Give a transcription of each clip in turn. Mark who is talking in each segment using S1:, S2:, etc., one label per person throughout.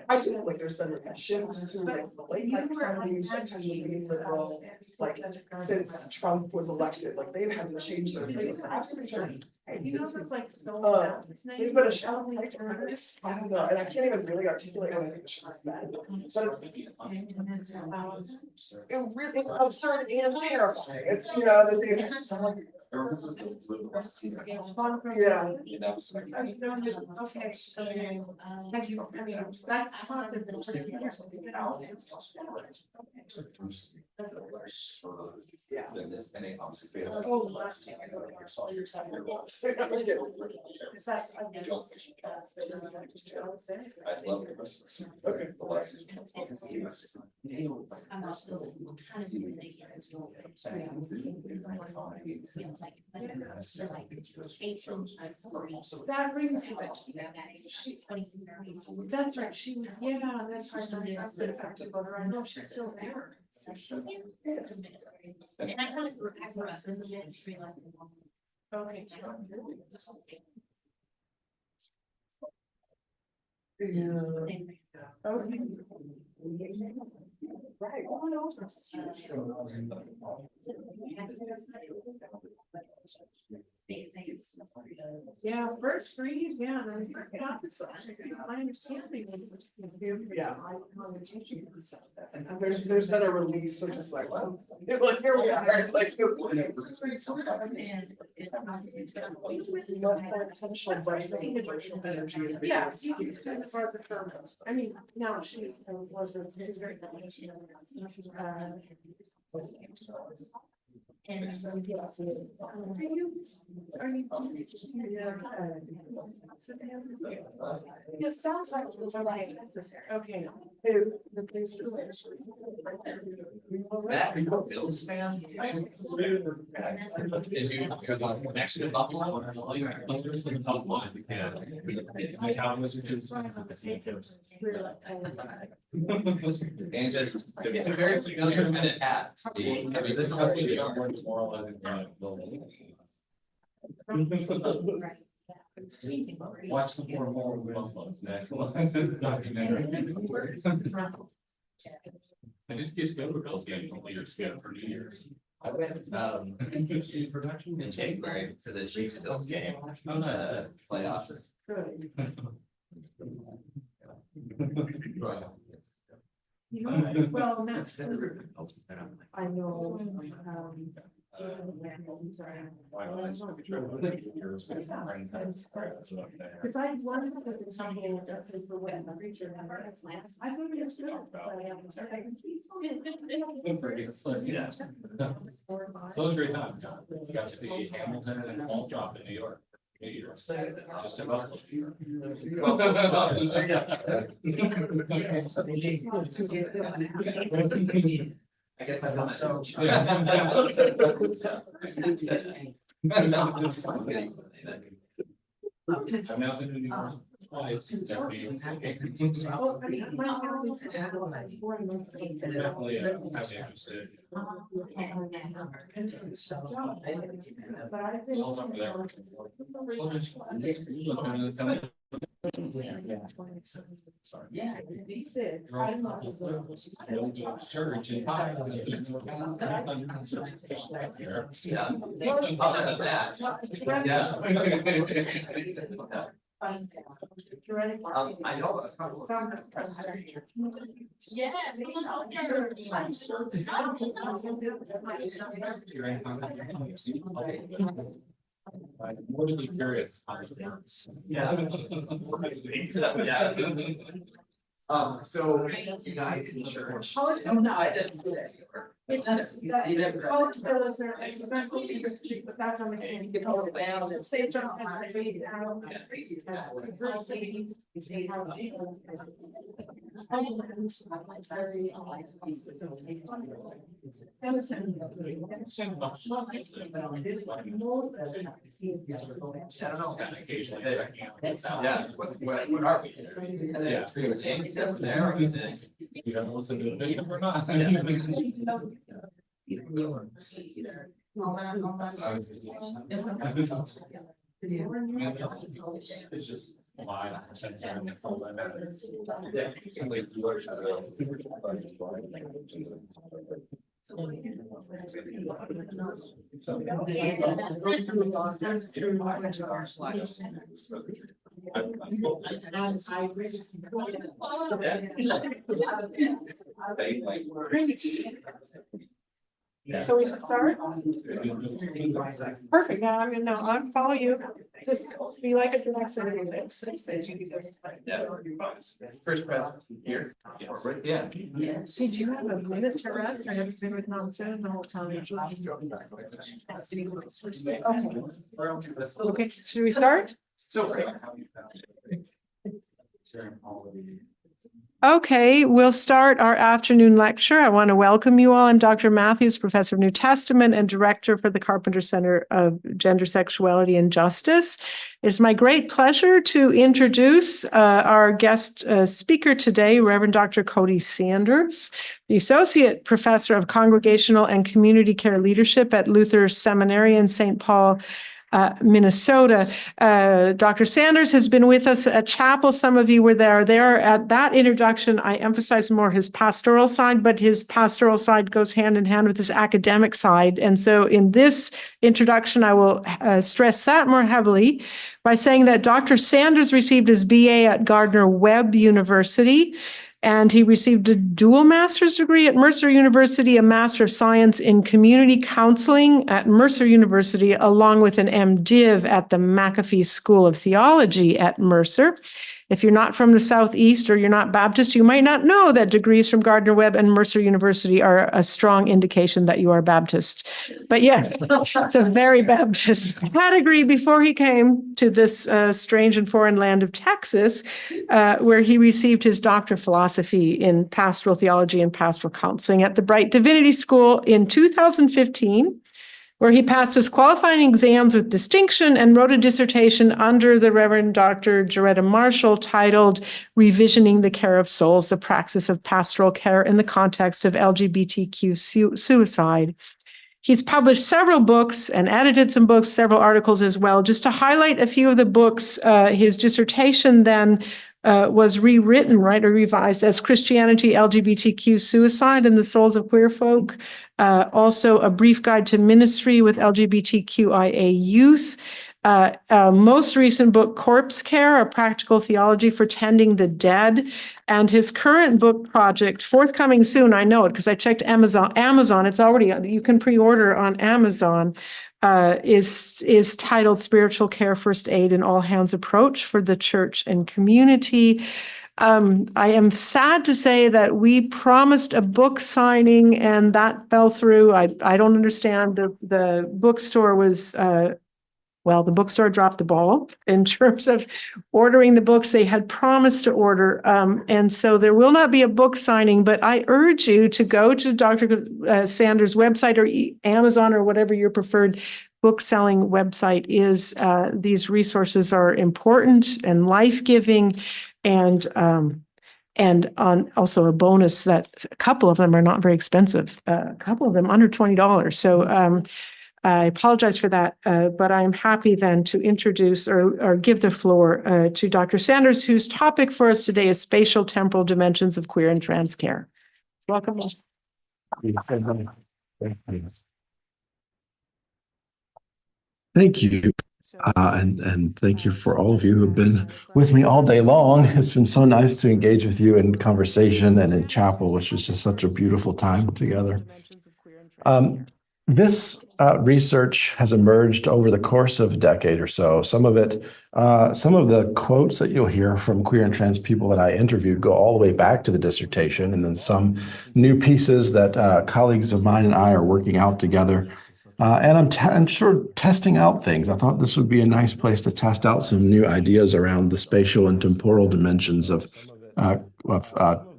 S1: I do like there's been like a shift to like the late night comedies that tend to be liberal, like since Trump was elected, like they've had to change their things. Absolutely.
S2: It's like
S1: There's been a show like I don't know, and I can't even really articulate what I think the show is bad. But it really absurd and terrifying. It's that they yeah. Okay.
S3: I'm also kind of doing the
S2: that brings me back. That's right. She was that's right. I know she's still there.
S3: And I kind of grew up for us in the ministry like
S2: Okay.
S1: Yeah. Okay. Right.
S2: Yeah, first read, yeah, and my understanding is.
S1: Yeah. And there's been a release of just like, well, like here we are, like potential virtual energy.
S2: Yeah, she's kind of part of the term. I mean, no, she's wasn't.
S3: And
S2: are you it sounds like it's like okay.
S4: Matt, are you a Bills fan? Did you have a connection to Buffalo? Buffalo as a kid. My Cowboys are just and just it's a very familiar minute hat. I mean, this is mostly more demoralizing than watch the four balls of Buffalo. It's next documentary. I did get to go to a Bills game a couple years ago for New Year's. I went in January for the Chiefs Bills game. Oh, nice. Playoffs.
S2: Well, that's I know. Because I wondered if it's something that's for when the preacher never has last. I think it's good.
S4: Yeah. So it was a great time. Got to see Hamilton and Ball Drop in New York. Just about I guess I'm not so. I've now been to New York twice. Definitely, interested.
S2: Yeah,
S4: Church and times.
S3: I know. Yes.
S4: I'm really curious how this works. Yeah.
S5: So United Church.
S2: Oh, no, I didn't do it. It's called pillars are but that's on the can get all down. Save John has to read out.
S4: Yeah, what are we? Yeah, so the same stuff there, or is it? You don't listen to the video or not? It's just live. It's all that matters.
S2: So we should start? Perfect, yeah, I mean, no, I'll follow you, just be like a direct.
S5: First president here. Yeah.
S2: Did you have a minute to rest, or have you been with nonsense the whole time? Okay, should we start? Okay, we'll start our afternoon lecture. I want to welcome you all. I'm Dr. Matthews, Professor of New Testament and Director for the Carpenter Center of Gender, Sexuality, and Justice. It's my great pleasure to introduce our guest speaker today, Reverend Dr. Cody Sanders, the Associate Professor of Congregational and Community Care Leadership at Luther Seminary in St. Paul, Minnesota. Dr. Sanders has been with us at Chapel. Some of you were there. At that introduction, I emphasized more his pastoral side, but his pastoral side goes hand in hand with his academic side. And so in this introduction, I will stress that more heavily by saying that Dr. Sanders received his BA at Gardner-Webb University, and he received a dual master's degree at Mercer University, a Master of Science in Community Counseling at Mercer University, along with an MDiv at the McAfee School of Theology at Mercer. If you're not from the Southeast or you're not Baptist, you might not know that degrees from Gardner-Webb and Mercer University are a strong indication that you are Baptist. But yes, it's a very Baptist pedigree before he came to this strange and foreign land of Texas, where he received his Doctor of Philosophy in Pastoral Theology and Pastoral Counseling at the Brite Divinity School in 2015. Where he passed his qualifying exams with distinction and wrote a dissertation under the Reverend Dr. Jaretta Marshall titled Revisioning the Care of Souls, the Praxis of Pastoral Care in the Context of LGBTQ Suicide. He's published several books and edited some books, several articles as well. Just to highlight a few of the books, his dissertation then was rewritten, or revised as Christianity, LGBTQ Suicide, and the Souls of Queer Folk. Also, A Brief Guide to Ministry with LGBTQIA Youth. Most recent book, Corpse Care, A Practical Theology for Tending the Dead. And his current book project, forthcoming soon, I know it because I checked Amazon, it's already, you can pre-order on Amazon, is titled Spiritual Care, First Aid, and All Hands Approach for the Church and Community. I am sad to say that we promised a book signing and that fell through. I don't understand. The bookstore was, the bookstore dropped the ball in terms of ordering the books they had promised to order. And so there will not be a book signing, but I urge you to go to Dr. Sanders' website or Amazon or whatever your preferred book selling website is. These resources are important and life-giving, and on also a bonus that a couple of them are not very expensive, a couple of them under $20. So I apologize for that, but I'm happy then to introduce or give the floor to Dr. Sanders, whose topic for us today is spatial-temporal dimensions of queer and trans care. Welcome.
S6: Thank you. And thank you for all of you who've been with me all day long. It's been so nice to engage with you in conversation and in chapel, which was just such a beautiful time together. This research has emerged over the course of a decade or so. Some of the quotes that you'll hear from queer and trans people that I interviewed go all the way back to the dissertation, and then some new pieces that colleagues of mine and I are working out together. And I'm sure testing out things. I thought this would be a nice place to test out some new ideas around the spatial and temporal dimensions of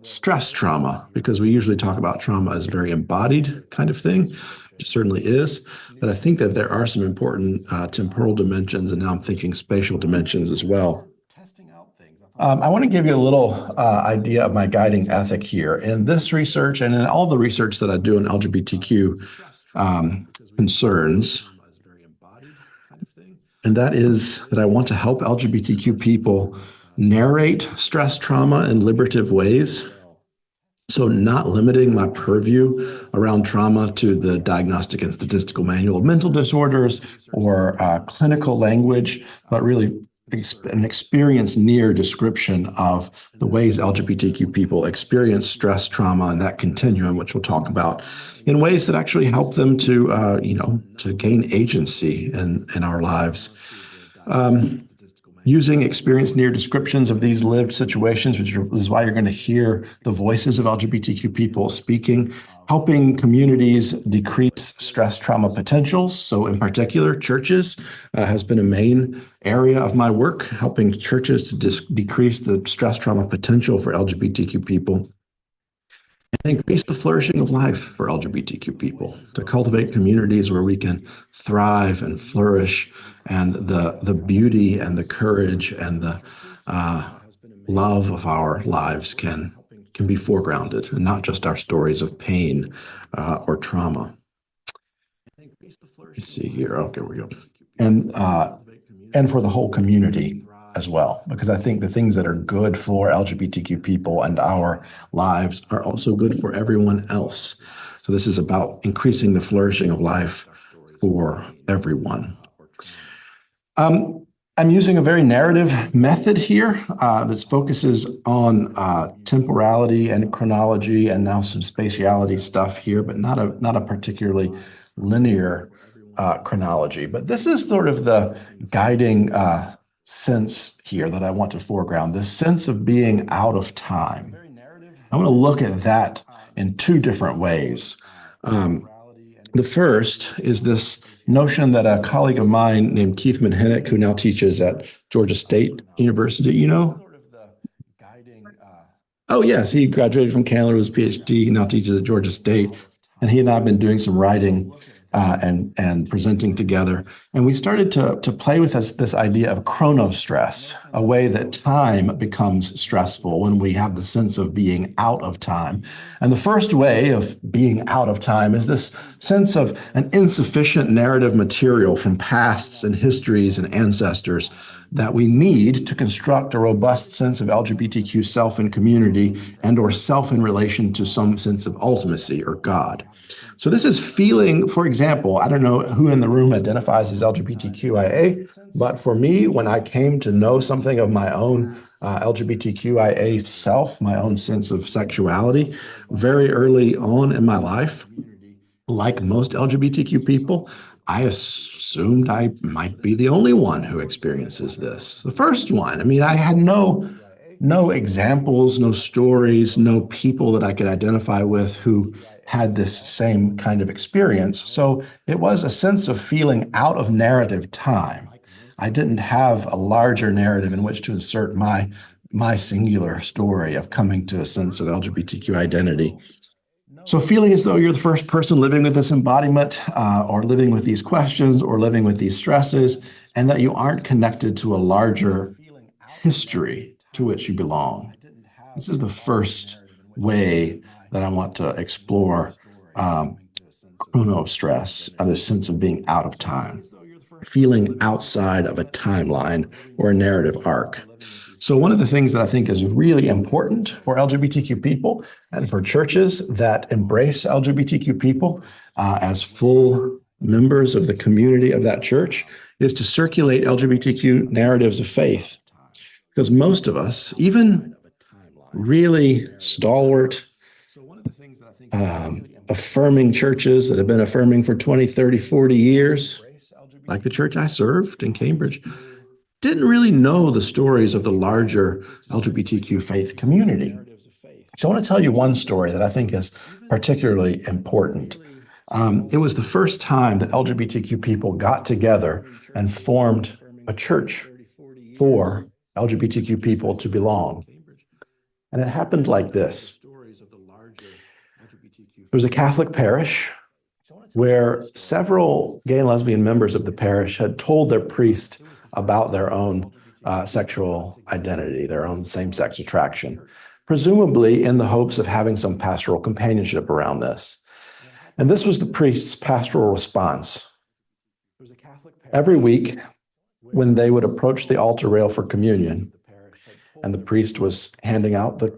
S6: stress trauma, because we usually talk about trauma as a very embodied kind of thing, which it certainly is. But I think that there are some important temporal dimensions, and now I'm thinking spatial dimensions as well. I want to give you a little idea of my guiding ethic here. In this research and in all the research that I do in LGBTQ concerns, And that is that I want to help LGBTQ people narrate stress, trauma in liberative ways. So not limiting my purview around trauma to the Diagnostic and Statistical Manual of Mental Disorders or clinical language, but really an experience near description of the ways LGBTQ people experience stress, trauma, and that continuum, which we'll talk about, in ways that actually help them to, to gain agency in our lives. Using experience near descriptions of these lived situations, which is why you're going to hear the voices of LGBTQ people speaking, helping communities decrease stress trauma potentials. So in particular, churches has been a main area of my work, helping churches to decrease the stress trauma potential for LGBTQ people and increase the flourishing of life for LGBTQ people, to cultivate communities where we can thrive and flourish, and the beauty and the courage and the love of our lives can be foregrounded, and not just our stories of pain or trauma. Let's see here. Okay, we go. And for the whole community as well, because I think the things that are good for LGBTQ people and our lives are also good for everyone else. So this is about increasing the flourishing of life for everyone. I'm using a very narrative method here that focuses on temporality and chronology and now some spatiality stuff here, but not a particularly linear chronology. But this is sort of the guiding sense here that I want to foreground, this sense of being out of time. I want to look at that in two different ways. The first is this notion that a colleague of mine named Keith Manhennick, who now teaches at Georgia State University, you know? Oh, yes, he graduated from Candler, was Ph.D., now teaches at Georgia State. And he and I have been doing some writing and presenting together. And we started to play with this idea of chronostress, a way that time becomes stressful when we have the sense of being out of time. And the first way of being out of time is this sense of an insufficient narrative material from pasts and histories and ancestors that we need to construct a robust sense of LGBTQ self and community and or self in relation to some sense of ultimacy or God. So this is feeling, for example, I don't know who in the room identifies as LGBTQIA, but for me, when I came to know something of my own LGBTQIA self, my own sense of sexuality, very early on in my life, like most LGBTQ people, I assumed I might be the only one who experiences this. The first one. I mean, I had no examples, no stories, no people that I could identify with who had this same kind of experience. So it was a sense of feeling out of narrative time. I didn't have a larger narrative in which to insert my singular story of coming to a sense of LGBTQ identity. So feeling as though you're the first person living with this embodiment or living with these questions or living with these stresses, and that you aren't connected to a larger history to which you belong. This is the first way that I want to explore chronostress and the sense of being out of time, feeling outside of a timeline or a narrative arc. So one of the things that I think is really important for LGBTQ people and for churches that embrace LGBTQ people as full members of the community of that church is to circulate LGBTQ narratives of faith. Because most of us, even really stalwart, affirming churches that have been affirming for 20, 30, 40 years, like the church I served in Cambridge, didn't really know the stories of the larger LGBTQ faith community. So I want to tell you one story that I think is particularly important. It was the first time that LGBTQ people got together and formed a church for LGBTQ people to belong. And it happened like this. It was a Catholic parish where several gay and lesbian members of the parish had told their priest about their own sexual identity, their own same-sex attraction, presumably in the hopes of having some pastoral companionship around this. And this was the priest's pastoral response. Every week, when they would approach the altar rail for communion, and the priest was handing out the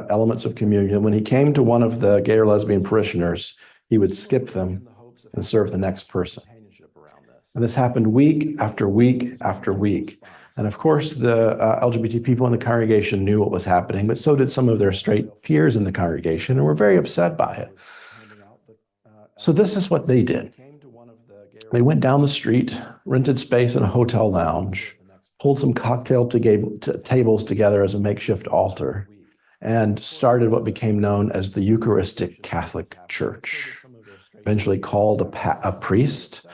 S6: elements of communion, when he came to one of the gay or lesbian parishioners, he would skip them and serve the next person. And this happened week after week after week. And of course, the LGBT people in the congregation knew what was happening, but so did some of their straight peers in the congregation and were very upset by it. So this is what they did. They went down the street, rented space in a hotel lounge, pulled some cocktail tables together as a makeshift altar, and started what became known as the Eucharistic Catholic Church. Eventually called a priest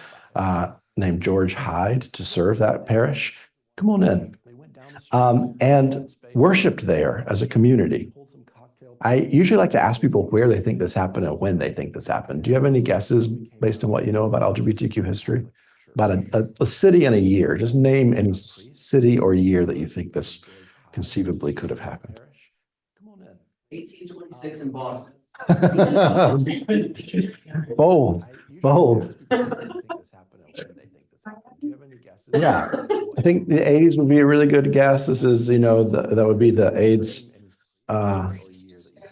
S6: named George Hyde to serve that parish. Come on in. And worshiped there as a community. I usually like to ask people where they think this happened and when they think this happened. Do you have any guesses based on what you know about LGBTQ history? About a city and a year. Just name any city or year that you think this conceivably could have happened.
S5: 1826 in Boston.
S6: Bold. Yeah, I think the AIDS would be a really good guess. This is, that would be the AIDS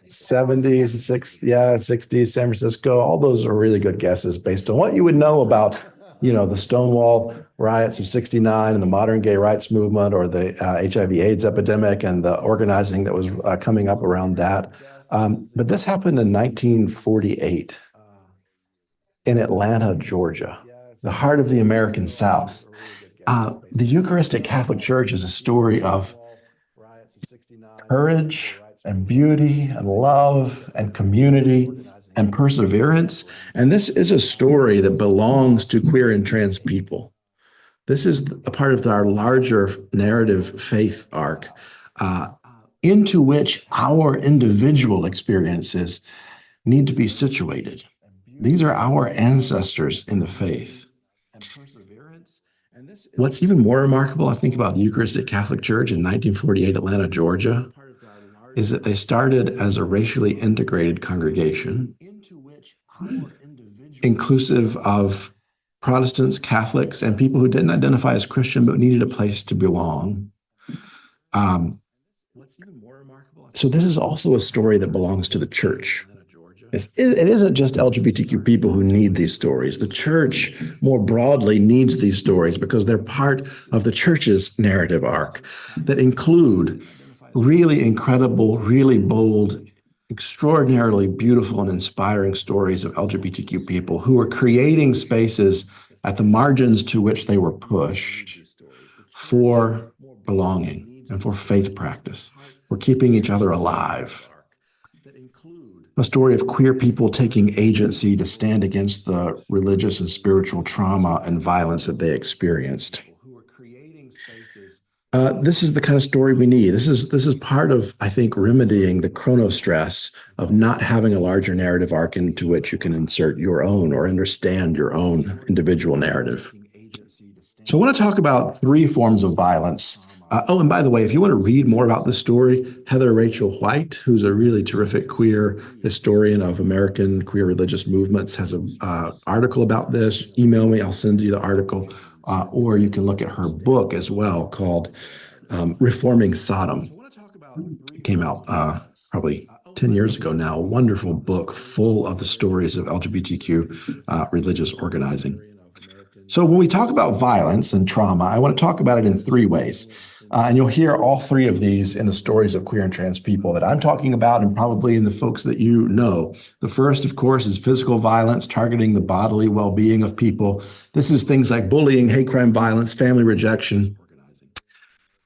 S6: 70s, 60s, San Francisco. All those are really good guesses based on what you would know about, the Stonewall riots of 69 and the modern gay rights movement, or the HIV/AIDS epidemic and the organizing that was coming up around that. But this happened in 1948 in Atlanta, Georgia, the heart of the American South. The Eucharistic Catholic Church is a story of courage and beauty and love and community and perseverance. And this is a story that belongs to queer and trans people. This is a part of our larger narrative faith arc, into which our individual experiences need to be situated. These are our ancestors in the faith. What's even more remarkable, I think, about the Eucharistic Catholic Church in 1948 Atlanta, Georgia, is that they started as a racially integrated congregation, inclusive of Protestants, Catholics, and people who didn't identify as Christian but needed a place to belong. So this is also a story that belongs to the church. It isn't just LGBTQ people who need these stories. The church, more broadly, needs these stories because they're part of the church's narrative arc that include really incredible, really bold, extraordinarily beautiful and inspiring stories of LGBTQ people who are creating spaces at the margins to which they were pushed for belonging and for faith practice, for keeping each other alive. A story of queer people taking agency to stand against the religious and spiritual trauma and violence that they experienced. This is the kind of story we need. This is part of, I think, remedying the chronostress of not having a larger narrative arc into which you can insert your own or understand your own individual narrative. So I want to talk about 3 forms of violence. And by the way, if you want to read more about this story, Heather Rachel White, who's a really terrific queer historian of American queer religious movements, has an article about this. Email me, I'll send you the article. Or you can look at her book as well called Reforming Sodom. It came out probably 10 years ago now, a wonderful book full of the stories of LGBTQ religious organizing. So when we talk about violence and trauma, I want to talk about it in 3 ways. And you'll hear all 3 of these in the stories of queer and trans people that I'm talking about, and probably in the folks that you know. The first, of course, is physical violence, targeting the bodily well-being of people. This is things like bullying, hate crime violence, family rejection.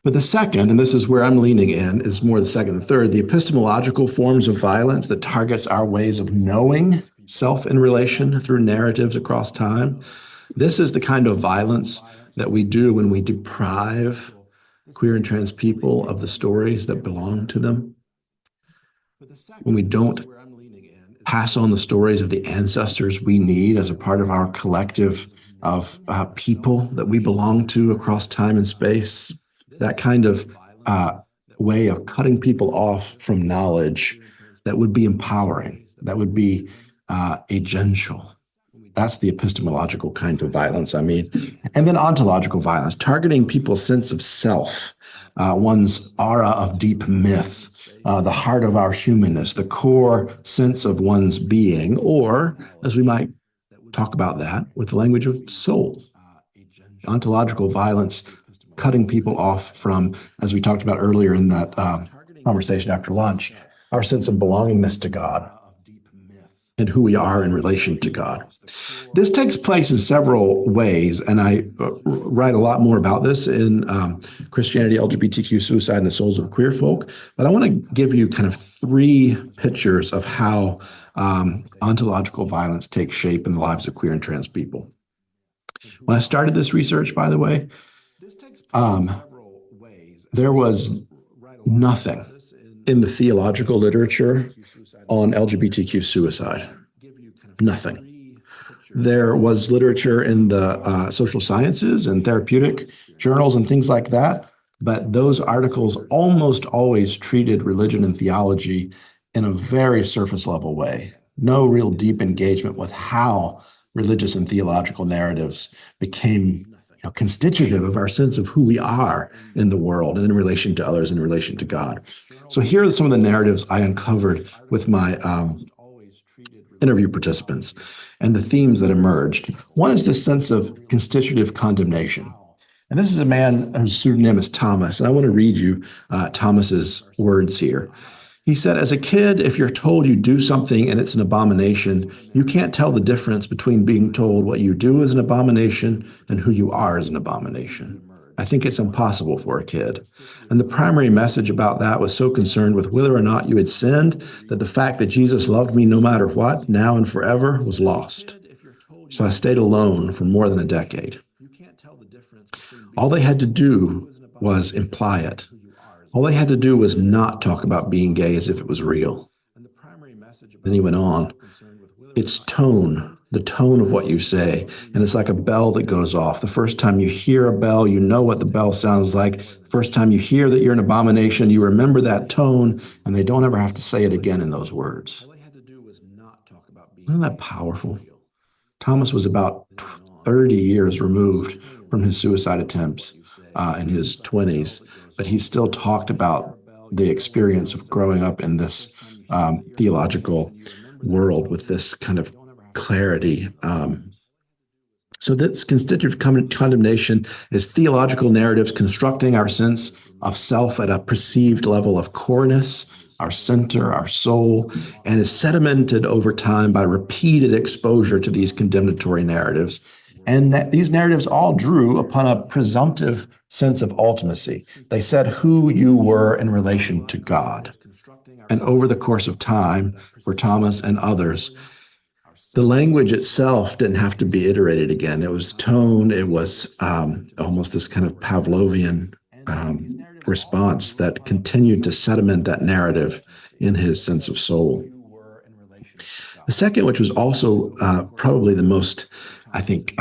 S6: But the second, and this is where I'm leaning in, is more the second and third, the epistemological forms of violence that targets our ways of knowing self in relation through narratives across time. This is the kind of violence that we do when we deprive queer and trans people of the stories that belong to them. When we don't pass on the stories of the ancestors we need as a part of our collective of people that we belong to across time and space, that kind of way of cutting people off from knowledge that would be empowering, that would be agential. That's the epistemological kind of violence, I mean. And then ontological violence, targeting people's sense of self, one's aura of deep myth, the heart of our humanness, the core sense of one's being, or as we might talk about that with the language of soul. Ontological violence, cutting people off from, as we talked about earlier in that conversation after lunch, our sense of belongingness to God and who we are in relation to God. This takes place in several ways, and I write a lot more about this in Christianity, LGBTQ, Suicide, and the Souls of Queer Folk. But I want to give you kind of three pictures of how ontological violence takes shape in the lives of queer and trans people. When I started this research, by the way, there was nothing in the theological literature on LGBTQ suicide. Nothing. There was literature in the social sciences and therapeutic journals and things like that, but those articles almost always treated religion and theology in a very surface level way. No real deep engagement with how religious and theological narratives became constitutive of our sense of who we are in the world and in relation to others, in relation to God. So here are some of the narratives I uncovered with my interview participants and the themes that emerged. One is this sense of constitutive condemnation. And this is a man whose pseudonym is Thomas. And I want to read you Thomas's words here. He said, as a kid, if you're told you do something and it's an abomination, you can't tell the difference between being told what you do is an abomination and who you are is an abomination. I think it's impossible for a kid. And the primary message about that was so concerned with whether or not you had sinned that the fact that Jesus loved me no matter what, now and forever, was lost. So I stayed alone for more than a decade. All they had to do was imply it. All they had to do was not talk about being gay as if it was real. Then he went on. It's tone, the tone of what you say. And it's like a bell that goes off. The first time you hear a bell, you know what the bell sounds like. The first time you hear that you're an abomination, you remember that tone, and they don't ever have to say it again in those words. Isn't that powerful? Thomas was about 30 years removed from his suicide attempts in his 20s, but he still talked about the experience of growing up in this theological world with this kind of clarity. So this constitutive condemnation is theological narratives constructing our sense of self at a perceived level of coreness, our center, our soul, and is sedimented over time by repeated exposure to these condemnatory narratives. And that these narratives all drew upon a presumptive sense of ultimacy. They said who you were in relation to God. And over the course of time, for Thomas and others, the language itself didn't have to be iterated again. It was tone. It was almost this kind of Pavlovian response that continued to sediment that narrative in his sense of soul. The second, which was also probably the most, I think,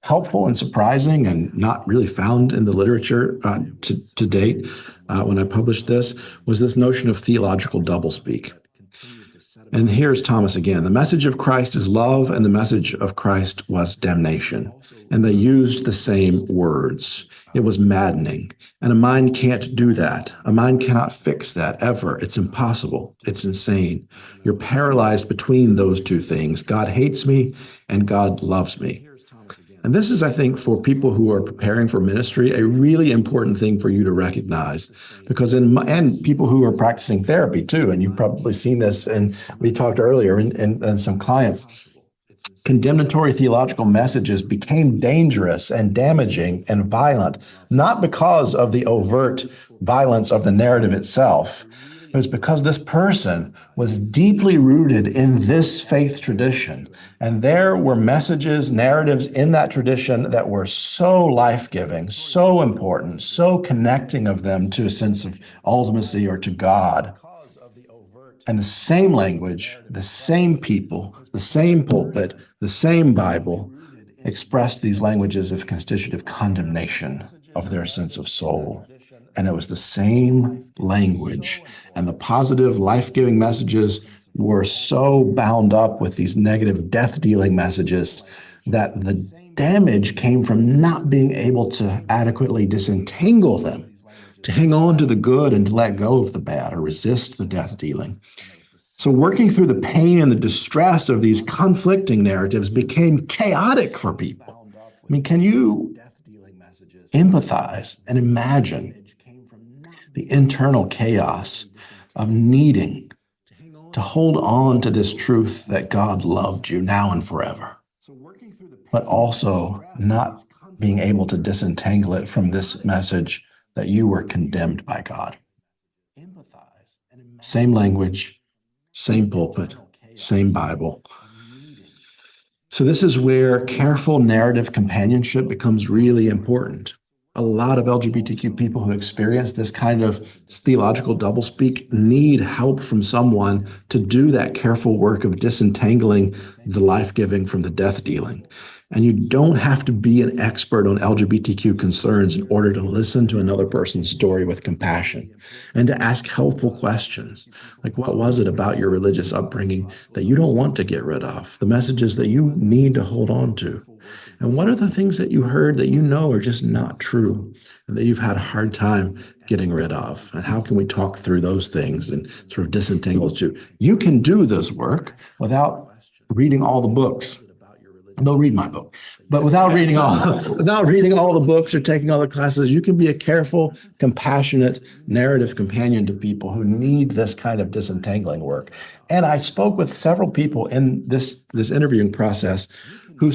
S6: helpful and surprising and not really found in the literature to date when I published this, was this notion of theological doublespeak. And here's Thomas again. The message of Christ is love, and the message of Christ was damnation. And they used the same words. It was maddening. And a mind can't do that. A mind cannot fix that ever. It's impossible. It's insane. You're paralyzed between those two things. God hates me and God loves me. And this is, I think, for people who are preparing for ministry, a really important thing for you to recognize, because and people who are practicing therapy too, and you've probably seen this, and we talked earlier in some clients, condemnatory theological messages became dangerous and damaging and violent, not because of the overt violence of the narrative itself. It was because this person was deeply rooted in this faith tradition. And there were messages, narratives in that tradition that were so life-giving, so important, so connecting of them to a sense of ultimacy or to God. And the same language, the same people, the same pulpit, the same Bible expressed these languages of constitutive condemnation of their sense of soul. And it was the same language, and the positive, life-giving messages were so bound up with these negative death dealing messages that the damage came from not being able to adequately disentangle them, to hang on to the good and to let go of the bad or resist the death dealing. So working through the pain and the distress of these conflicting narratives became chaotic for people. I mean, can you empathize and imagine the internal chaos of needing to hold on to this truth that God loved you now and forever, but also not being able to disentangle it from this message that you were condemned by God? Same language, same pulpit, same Bible. So this is where careful narrative companionship becomes really important. A lot of LGBTQ people who experience this kind of theological doublespeak need help from someone to do that careful work of disentangling the life-giving from the death-dealing. And you don't have to be an expert on LGBTQ concerns in order to listen to another person's story with compassion and to ask helpful questions. Like, what was it about your religious upbringing that you don't want to get rid of? The messages that you need to hold on to? And what are the things that you heard that you know are just not true and that you've had a hard time getting rid of? And how can we talk through those things and sort of disentangle the two? You can do this work without reading all the books. Don't read my book, but without reading all the books or taking all the classes, you can be a careful, compassionate narrative companion to people who need this kind of disentangling work. And I spoke with several people in this interviewing process who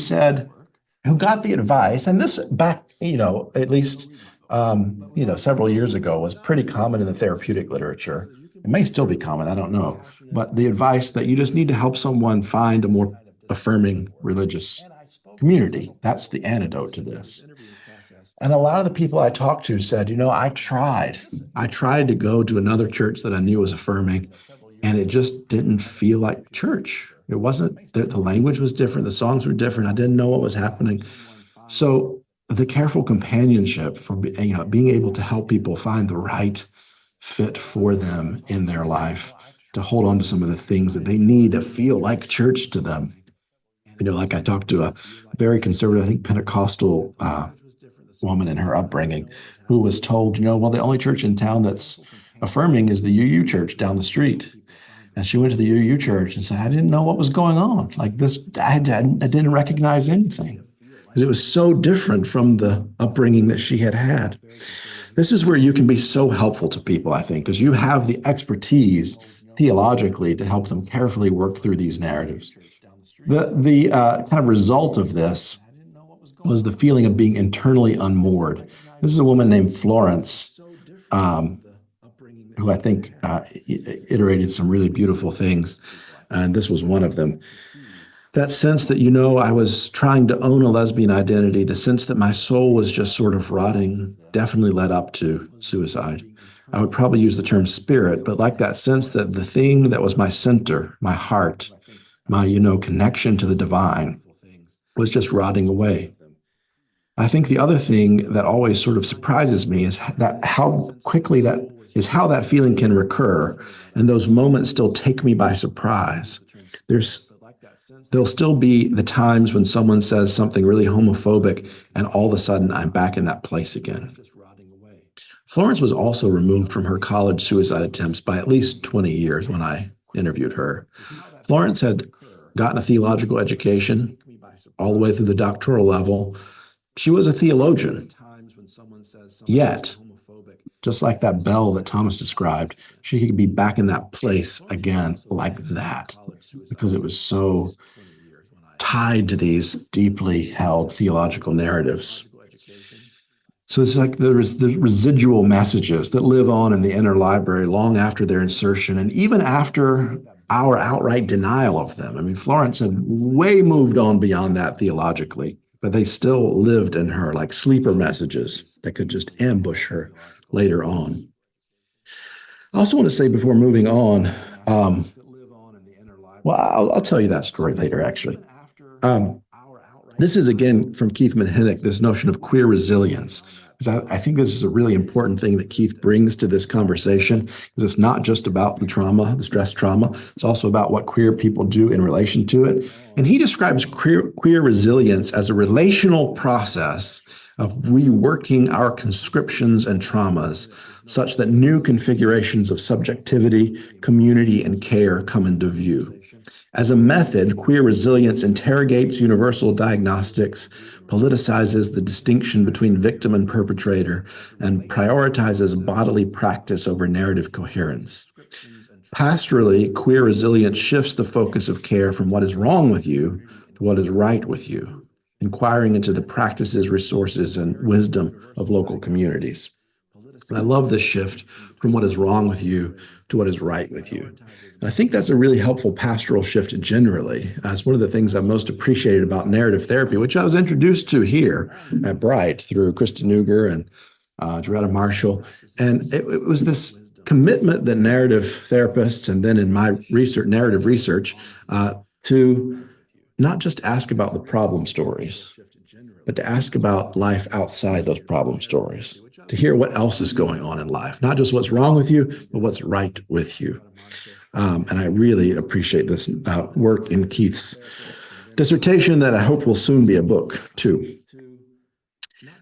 S6: got the advice, and this back, at least, several years ago was pretty common in the therapeutic literature. It may still be common, I don't know, but the advice that you just need to help someone find a more affirming religious community. That's the antidote to this. And a lot of the people I talked to said, I tried to go to another church that I knew was affirming, and it just didn't feel like church. It wasn't, the language was different, the songs were different. I didn't know what was happening. So the careful companionship for being able to help people find the right fit for them in their life, to hold on to some of the things that they need that feel like church to them. Like I talked to a very conservative, I think Pentecostal woman in her upbringing who was told, well, the only church in town that's affirming is the UU church down the street. And she went to the UU church and said, I didn't know what was going on. Like this, I didn't recognize anything because it was so different from the upbringing that she had had. This is where you can be so helpful to people, I think, because you have the expertise theologically to help them carefully work through these narratives. The kind of result of this was the feeling of being internally unmoored. This is a woman named Florence, who I think iterated some really beautiful things, and this was one of them. That sense that, I was trying to own a lesbian identity, the sense that my soul was just sort of rotting, definitely led up to suicide. I would probably use the term spirit, but like that sense that the thing that was my center, my heart, my, connection to the divine was just rotting away. I think the other thing that always sort of surprises me is that how quickly how that feeling can recur, and those moments still take me by surprise. There'll still be the times when someone says something really homophobic, and all of a sudden I'm back in that place again. Florence was also removed from her college suicide attempts by at least 20 years when I interviewed her. Florence had gotten a theological education all the way through the doctoral level. She was a theologian. Yet, just like that bell that Thomas described, she could be back in that place again like that, because it was so tied to these deeply held theological narratives. So it's like there's the residual messages that live on in the inner library long after their insertion, and even after our outright denial of them. I mean, Florence had way moved on beyond that theologically, but they still lived in her like sleeper messages that could just ambush her later on. I also want to say before moving on, I'll tell you that story later, actually. This is, again, from Keith Mahinnick, this notion of queer resilience. Because I think this is a really important thing that Keith brings to this conversation, because it's not just about the trauma, the stress trauma. It's also about what queer people do in relation to it. And he describes queer resilience as a relational process of reworking our conscriptions and traumas such that new configurations of subjectivity, community, and care come into view. As a method, queer resilience interrogates universal diagnostics, politicizes the distinction between victim and perpetrator, and prioritizes bodily practice over narrative coherence. Pastorally, queer resilience shifts the focus of care from what is wrong with you to what is right with you, inquiring into the practices, resources, and wisdom of local communities. And I love this shift from what is wrong with you to what is right with you. And I think that's a really helpful pastoral shift generally. It's one of the things I've most appreciated about narrative therapy, which I was introduced to here at Brite through Kristen Nuger and Doretta Marshall. And it was this commitment that narrative therapists, and then in my research, narrative research, to not just ask about the problem stories, but to ask about life outside those problem stories, to hear what else is going on in life, not just what's wrong with you, but what's right with you. And I really appreciate this work in Keith's dissertation that I hope will soon be a book too.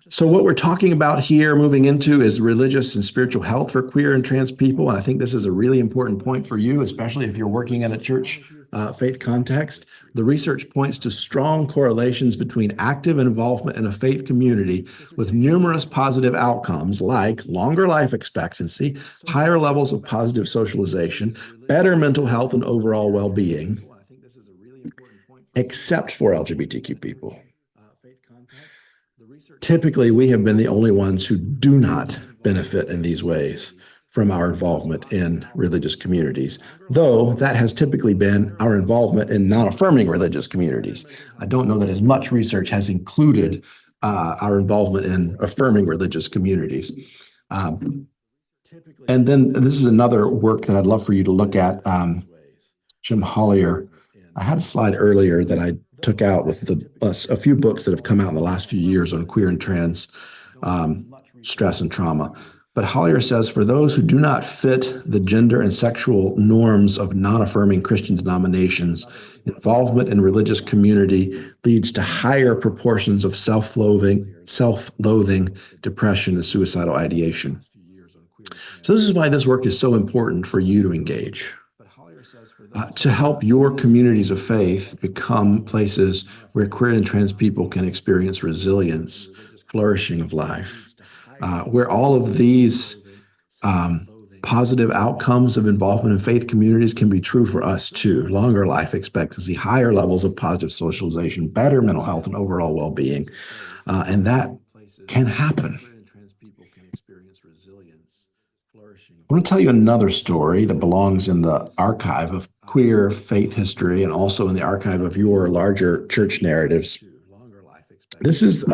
S6: So what we're talking about here moving into is religious and spiritual health for queer and trans people. And I think this is a really important point for you, especially if you're working in a church faith context. The research points to strong correlations between active involvement in a faith community with numerous positive outcomes like longer life expectancy, higher levels of positive socialization, better mental health and overall well-being, except for LGBTQ people. Typically, we have been the only ones who do not benefit in these ways from our involvement in religious communities, though that has typically been our involvement in non-affirming religious communities. I don't know that as much research has included our involvement in affirming religious communities. And then this is another work that I'd love for you to look at. Jim Hollier, I had a slide earlier that I took out with a few books that have come out in the last few years on queer and trans stress and trauma. But Hollier says, for those who do not fit the gender and sexual norms of non-affirming Christian denominations, involvement in religious community leads to higher proportions of self-loathing, depression, and suicidal ideation. So this is why this work is so important for you to engage. To help your communities of faith become places where queer and trans people can experience resilience, flourishing of life, where all of these positive outcomes of involvement in faith communities can be true for us too. Longer life expectancy, higher levels of positive socialization, better mental health and overall well-being. And that can happen. I want to tell you another story that belongs in the archive of queer faith history and also in the archive of your larger church narratives. This is,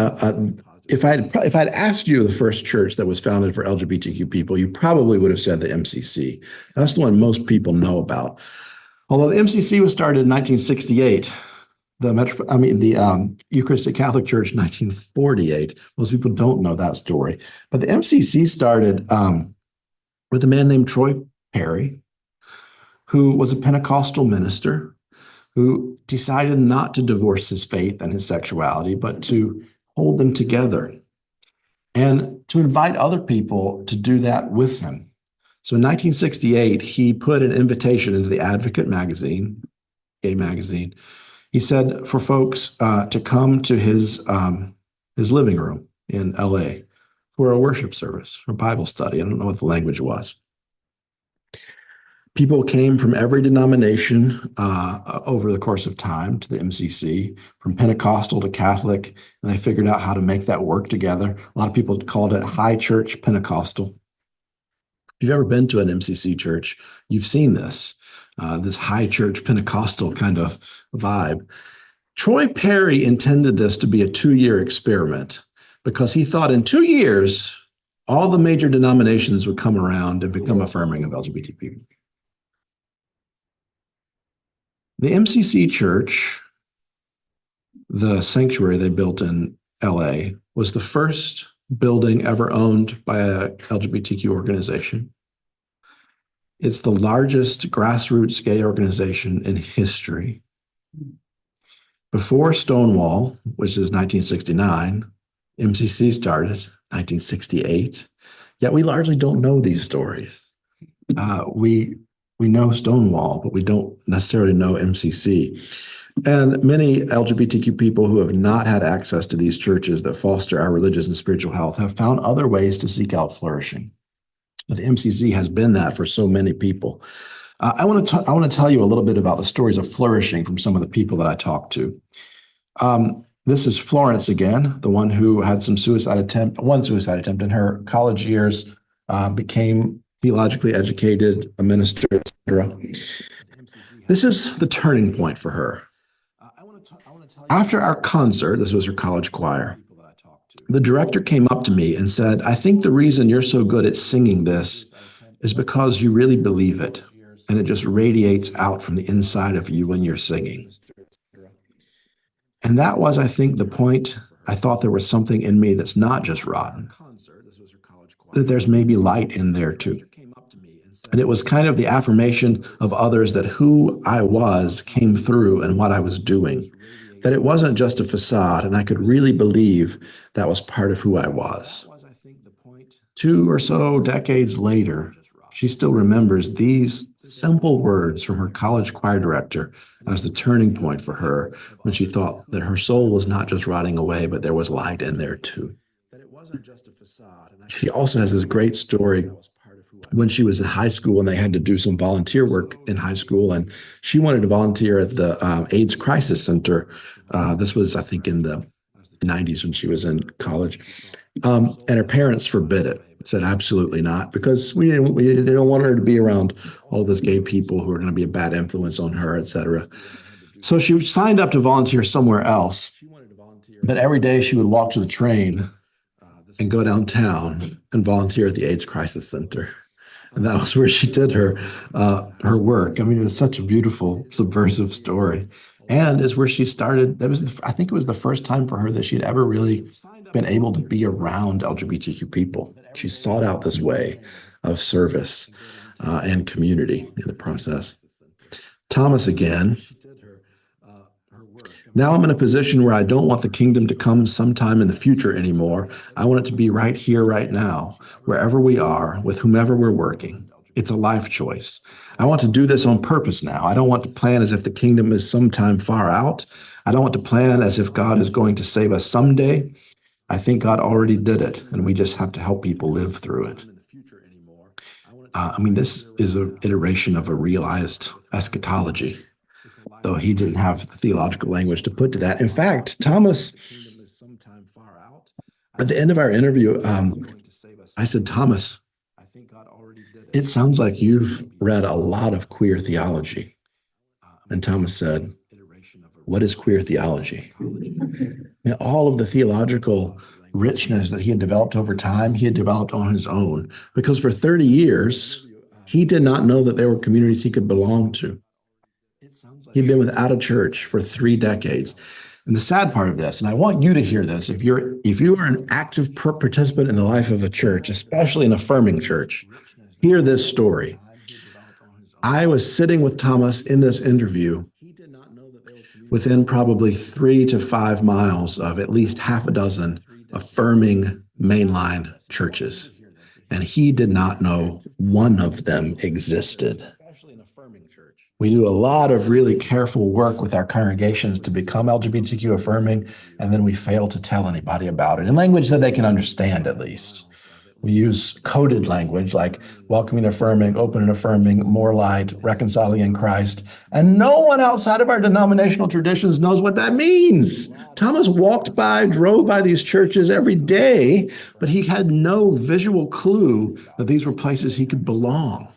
S6: if I'd asked you the first church that was founded for LGBTQ people, you probably would have said the MCC. That's the one most people know about. Although the MCC was started in 1968, the Eucharistic Catholic Church 1948. Most people don't know that story. But the MCC started with a man named Troy Perry, who was a Pentecostal minister who decided not to divorce his faith and his sexuality, but to hold them together and to invite other people to do that with him. So in 1968, he put an invitation into the Advocate magazine, gay magazine. He said for folks to come to his living room in LA for a worship service, for Bible study. I don't know what the language was. People came from every denomination over the course of time to the MCC, from Pentecostal to Catholic, and they figured out how to make that work together. A lot of people called it high church Pentecostal. If you've ever been to an MCC church, you've seen this high church Pentecostal kind of vibe. Troy Perry intended this to be a 2-year experiment because he thought in 2 years, all the major denominations would come around and become affirming of LGBT people. The MCC church the sanctuary they built in LA was the first building ever owned by a LGBTQ organization. It's the largest grassroots gay organization in history. Before Stonewall, which is 1969, MCC started 1968. Yet we largely don't know these stories. We know Stonewall, but we don't necessarily know MCC. And many LGBTQ people who have not had access to these churches that foster our religious and spiritual health have found other ways to seek out flourishing. But MCC has been that for so many people. I want to tell you a little bit about the stories of flourishing from some of the people that I talked to. This is Florence again, the one who had one suicide attempt in her college years, became theologically educated, a minister, etc. This is the turning point for her. After our concert, this was her college choir, the director came up to me and said, "I think the reason you're so good at singing this is because you really believe it, and it just radiates out from the inside of you when you're singing." And that was, I think, the point. I thought there was something in me that's not just rotten, that there's maybe light in there too. And it was kind of the affirmation of others that who I was came through and what I was doing, that it wasn't just a facade, and I could really believe that was part of who I was. 2 or so decades later, she still remembers these simple words from her college choir director as the turning point for her when she thought that her soul was not just rotting away, but there was light in there too. She also has this great story when she was in high school and they had to do some volunteer work in high school, and she wanted to volunteer at the AIDS Crisis Center. This was, I think, in the 90s when she was in college. And her parents forbid it. Said absolutely not, because they don't want her to be around all these gay people who are going to be a bad influence on her, etc. So she signed up to volunteer somewhere else. But every day she would walk to the train and go downtown and volunteer at the AIDS Crisis Center. And that was where she did her work. I mean, it's such a beautiful, subversive story. And is where she started. I think it was the first time for her that she'd ever really been able to be around LGBTQ people. She sought out this way of service and community in the process. Thomas again. Now I'm in a position where I don't want the kingdom to come sometime in the future anymore. I want it to be right here, right now, wherever we are, with whomever we're working. It's a life choice. I want to do this on purpose now. I don't want to plan as if the kingdom is sometime far out. I don't want to plan as if God is going to save us someday. I think God already did it, and we just have to help people live through it. This is an iteration of a realized eschatology, though he didn't have the theological language to put to that. In fact, Thomas, at the end of our interview, I said, "Thomas, it sounds like you've read a lot of queer theology." And Thomas said, "What is queer theology?" And all of the theological richness that he had developed over time, he had developed on his own, because for 30 years, he did not know that there were communities he could belong to. He'd been without a church for 3 decades. And the sad part of this, and I want you to hear this, if you are an active participant in the life of a church, especially an affirming church, hear this story. I was sitting with Thomas in this interview within probably 3 to 5 miles of at least half a dozen affirming mainline churches. And he did not know one of them existed. We do a lot of really careful work with our congregations to become LGBTQ affirming, and then we fail to tell anybody about it in language that they can understand at least. We use coded language like welcoming, affirming, open and affirming, more light, reconciling in Christ. And no one outside of our denominational traditions knows what that means. Thomas drove by these churches every day, but he had no visual clue that these were places he could belong.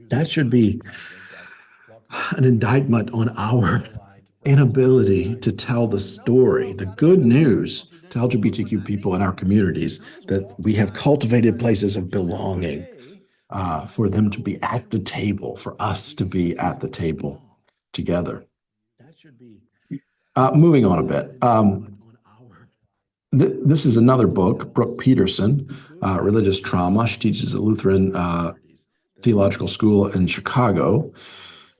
S6: That should be an indictment on our inability to tell the story, the good news to LGBTQ people in our communities, that we have cultivated places of belonging for them to be at the table, for us to be at the table together. Moving on a bit. This is another book, Brooke Peterson, Religious Trauma. She teaches at Lutheran Theological School in Chicago.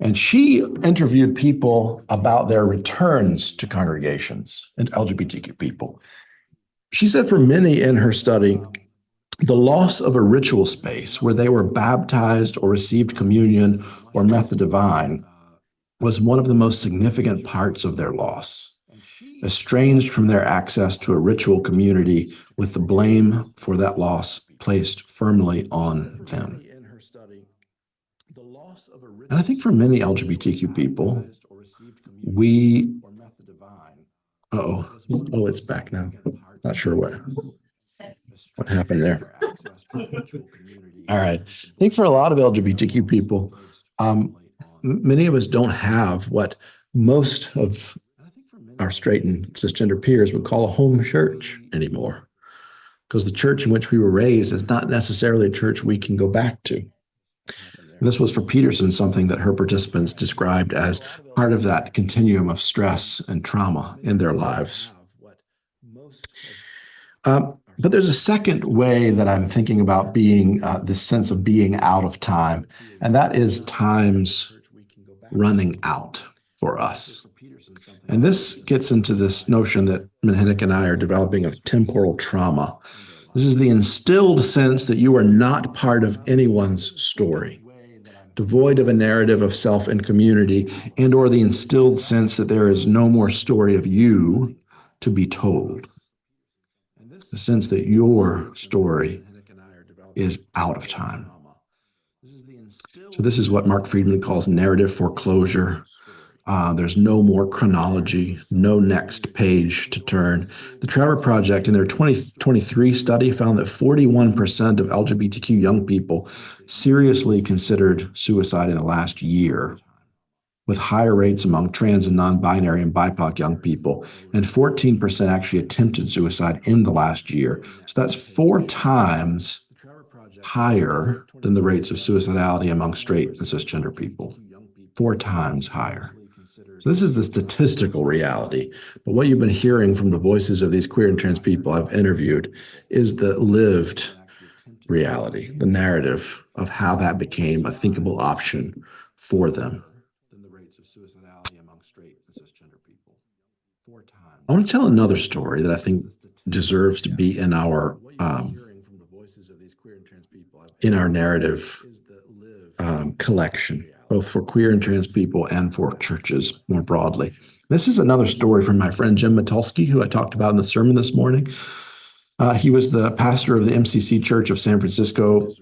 S6: And she interviewed people about their returns to congregations and LGBTQ people. She said for many in her study, the loss of a ritual space where they were baptized or received communion or met the divine was one of the most significant parts of their loss. Estranged from their access to a ritual community with the blame for that loss placed firmly on them. And I think for many LGBTQ people, it's back now. Not sure what happened there. All right. I think for a lot of LGBTQ people, many of us don't have what most of our straight and cisgender peers would call a home church anymore, because the church in which we were raised is not necessarily a church we can go back to. And this was for Peterson something that her participants described as part of that continuum of stress and trauma in their lives. But there's a second way that I'm thinking about being this sense of being out of time, and that is time's running out for us. And this gets into this notion that Minhinnick and I are developing of temporal trauma. This is the instilled sense that you are not part of anyone's story, devoid of a narrative of self and community, and or the instilled sense that there is no more story of you to be told. The sense that your story is out of time. So this is what Mark Friedman calls narrative foreclosure. There's no more chronology, no next page to turn. The Trevor Project in their 2023 study found that 41% of LGBTQ young people seriously considered suicide in the last year, with higher rates among trans and non-binary and BIPOC young people, and 14% actually attempted suicide in the last year. So that's 4 times higher than the rates of suicidality among straight and cisgender people. 4 times higher. So this is the statistical reality. But what you've been hearing from the voices of these queer and trans people I've interviewed is the lived reality, the narrative of how that became a thinkable option for them. I want to tell another story that I think deserves to be in our narrative collection, both for queer and trans people and for churches more broadly. This is another story from my friend Jim Metulsky, who I talked about in the sermon this morning. He was the pastor of the MCC Church of San Francisco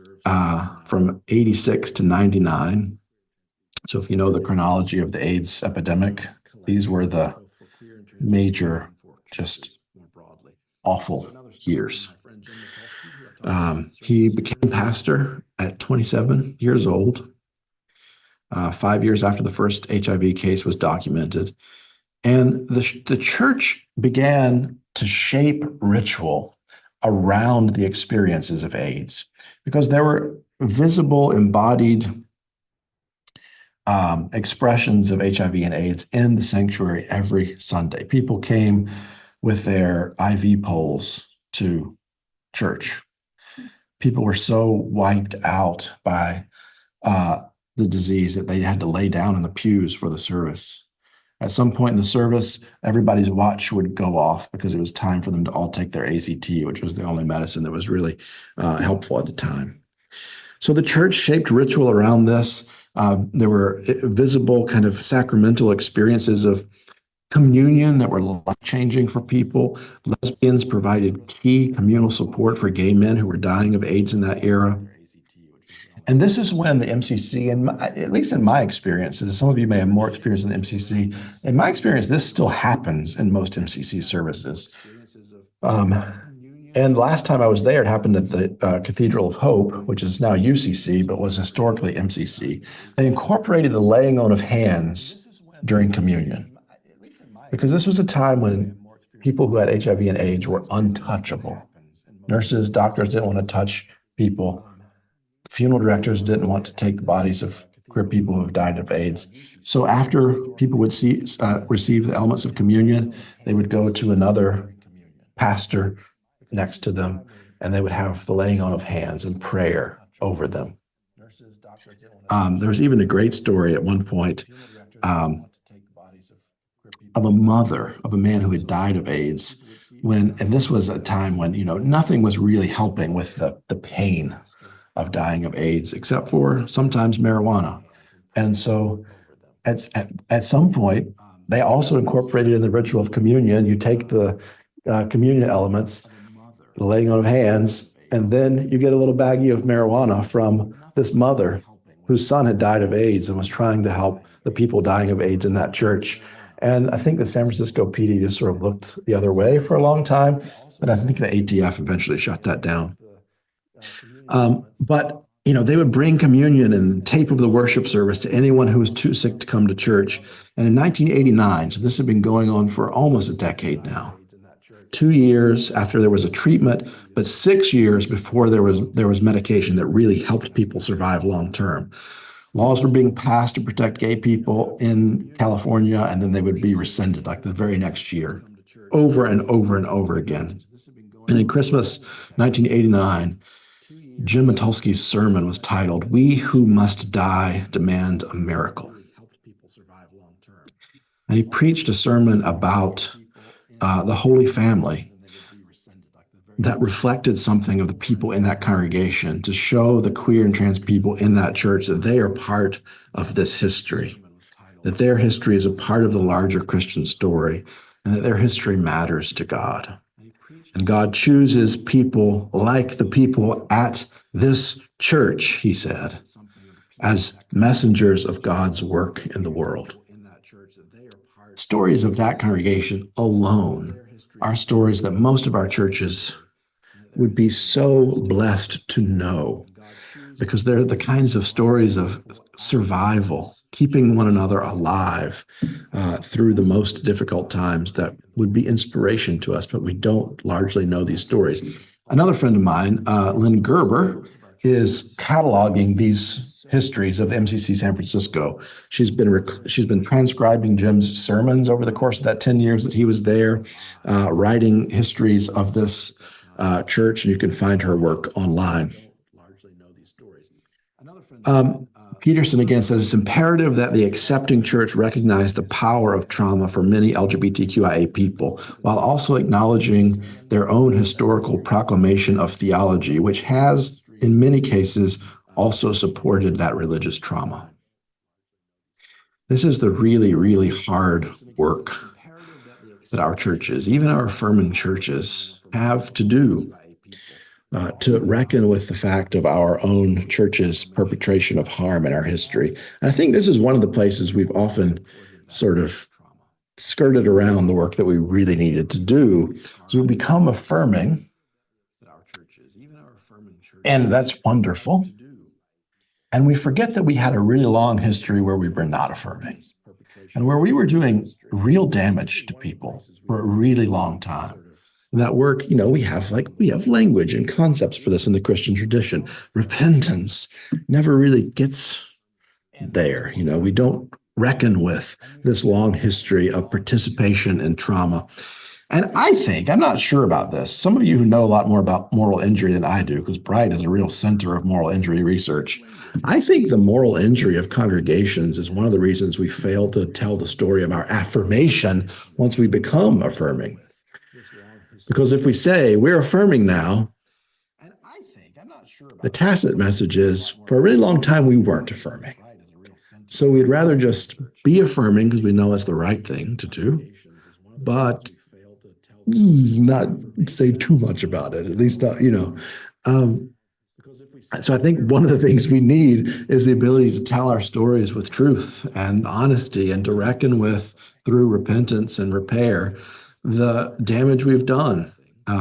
S6: from 86 to 99. So if you know the chronology of the AIDS epidemic, these were the major, just awful years. He became pastor at 27 years old, 5 years after the first HIV case was documented. And the church began to shape ritual around the experiences of AIDS, because there were visible, embodied expressions of HIV and AIDS in the sanctuary every Sunday. People came with their IV poles to church. People were so wiped out by the disease that they had to lay down in the pews for the service. At some point in the service, everybody's watch would go off because it was time for them to all take their AZT, which was the only medicine that was really helpful at the time. So the church shaped ritual around this. There were visible kind of sacramental experiences of communion that were life-changing for people. Lesbians provided key communal support for gay men who were dying of AIDS in that era. And this is when the MCC, and at least in my experiences, some of you may have more experience in the MCC. In my experience, this still happens in most MCC services. And last time I was there, it happened at the Cathedral of Hope, which is now UCC, but was historically MCC. They incorporated the laying on of hands during communion, because this was a time when people who had HIV and AIDS were untouchable. Nurses, doctors didn't want to touch people. Funeral directors didn't want to take the bodies of queer people who have died of AIDS. So after people would receive the elements of communion, they would go to another pastor next to them, and they would have the laying on of hands and prayer over them. There was even a great story at one point of a mother of a man who had died of AIDS and this was a time when, nothing was really helping with the pain of dying of AIDS, except for sometimes marijuana. And so at some point, they also incorporated in the ritual of communion, you take the communion elements, the laying on of hands, and then you get a little baggie of marijuana from this mother whose son had died of AIDS and was trying to help the people dying of AIDS in that church. And I think the San Francisco PD just sort of looked the other way for a long time, but I think the ATF eventually shut that down. But they would bring communion and tape of the worship service to anyone who was too sick to come to church. And in 1989, so this had been going on for almost a decade now, 2 years after there was a treatment, but 6 years before there was medication that really helped people survive long term. Laws were being passed to protect gay people in California, and then they would be rescinded like the very next year, over and over and over again. And in Christmas 1989, Jim Matulski's sermon was titled, "We Who Must Die Demand a Miracle." And he preached a sermon about the Holy Family that reflected something of the people in that congregation, to show the queer and trans people in that church that they are part of this history, that their history is a part of the larger Christian story, and that their history matters to God. And God chooses people like the people at this church, he said, as messengers of God's work in the world. Stories of that congregation alone are stories that most of our churches would be so blessed to know, because they're the kinds of stories of survival, keeping one another alive through the most difficult times that would be inspiration to us, but we don't largely know these stories. Another friend of mine, Lynn Gerber, is cataloging these histories of the MCC San Francisco. She's been transcribing Jim's sermons over the course of that 10 years that he was there, writing histories of this church, and you can find her work online. Peterson again says it's imperative that the accepting church recognize the power of trauma for many LGBTQIA people, while also acknowledging their own historical proclamation of theology, which has, in many cases, also supported that religious trauma. This is the really, really hard work that our churches, even our affirming churches, have to do to reckon with the fact of our own church's perpetration of harm in our history. And I think this is one of the places we've often sort of skirted around the work that we really needed to do. So we become affirming, and that's wonderful. And we forget that we had a really long history where we were not affirming, and where we were doing real damage to people for a really long time. And that work, we have language and concepts for this in the Christian tradition. Repentance never really gets there. We don't reckon with this long history of participation in trauma. And I think, I'm not sure about this, some of you who know a lot more about moral injury than I do, because Brite is a real center of moral injury research. I think the moral injury of congregations is one of the reasons we fail to tell the story of our affirmation once we become affirming. Because if we say we're affirming now, the tacit message is for a really long time we weren't affirming. So we'd rather just be affirming because we know it's the right thing to do, but not say too much about it, at least not, So I think one of the things we need is the ability to tell our stories with truth and honesty, and to reckon with, through repentance and repair, the damage we've done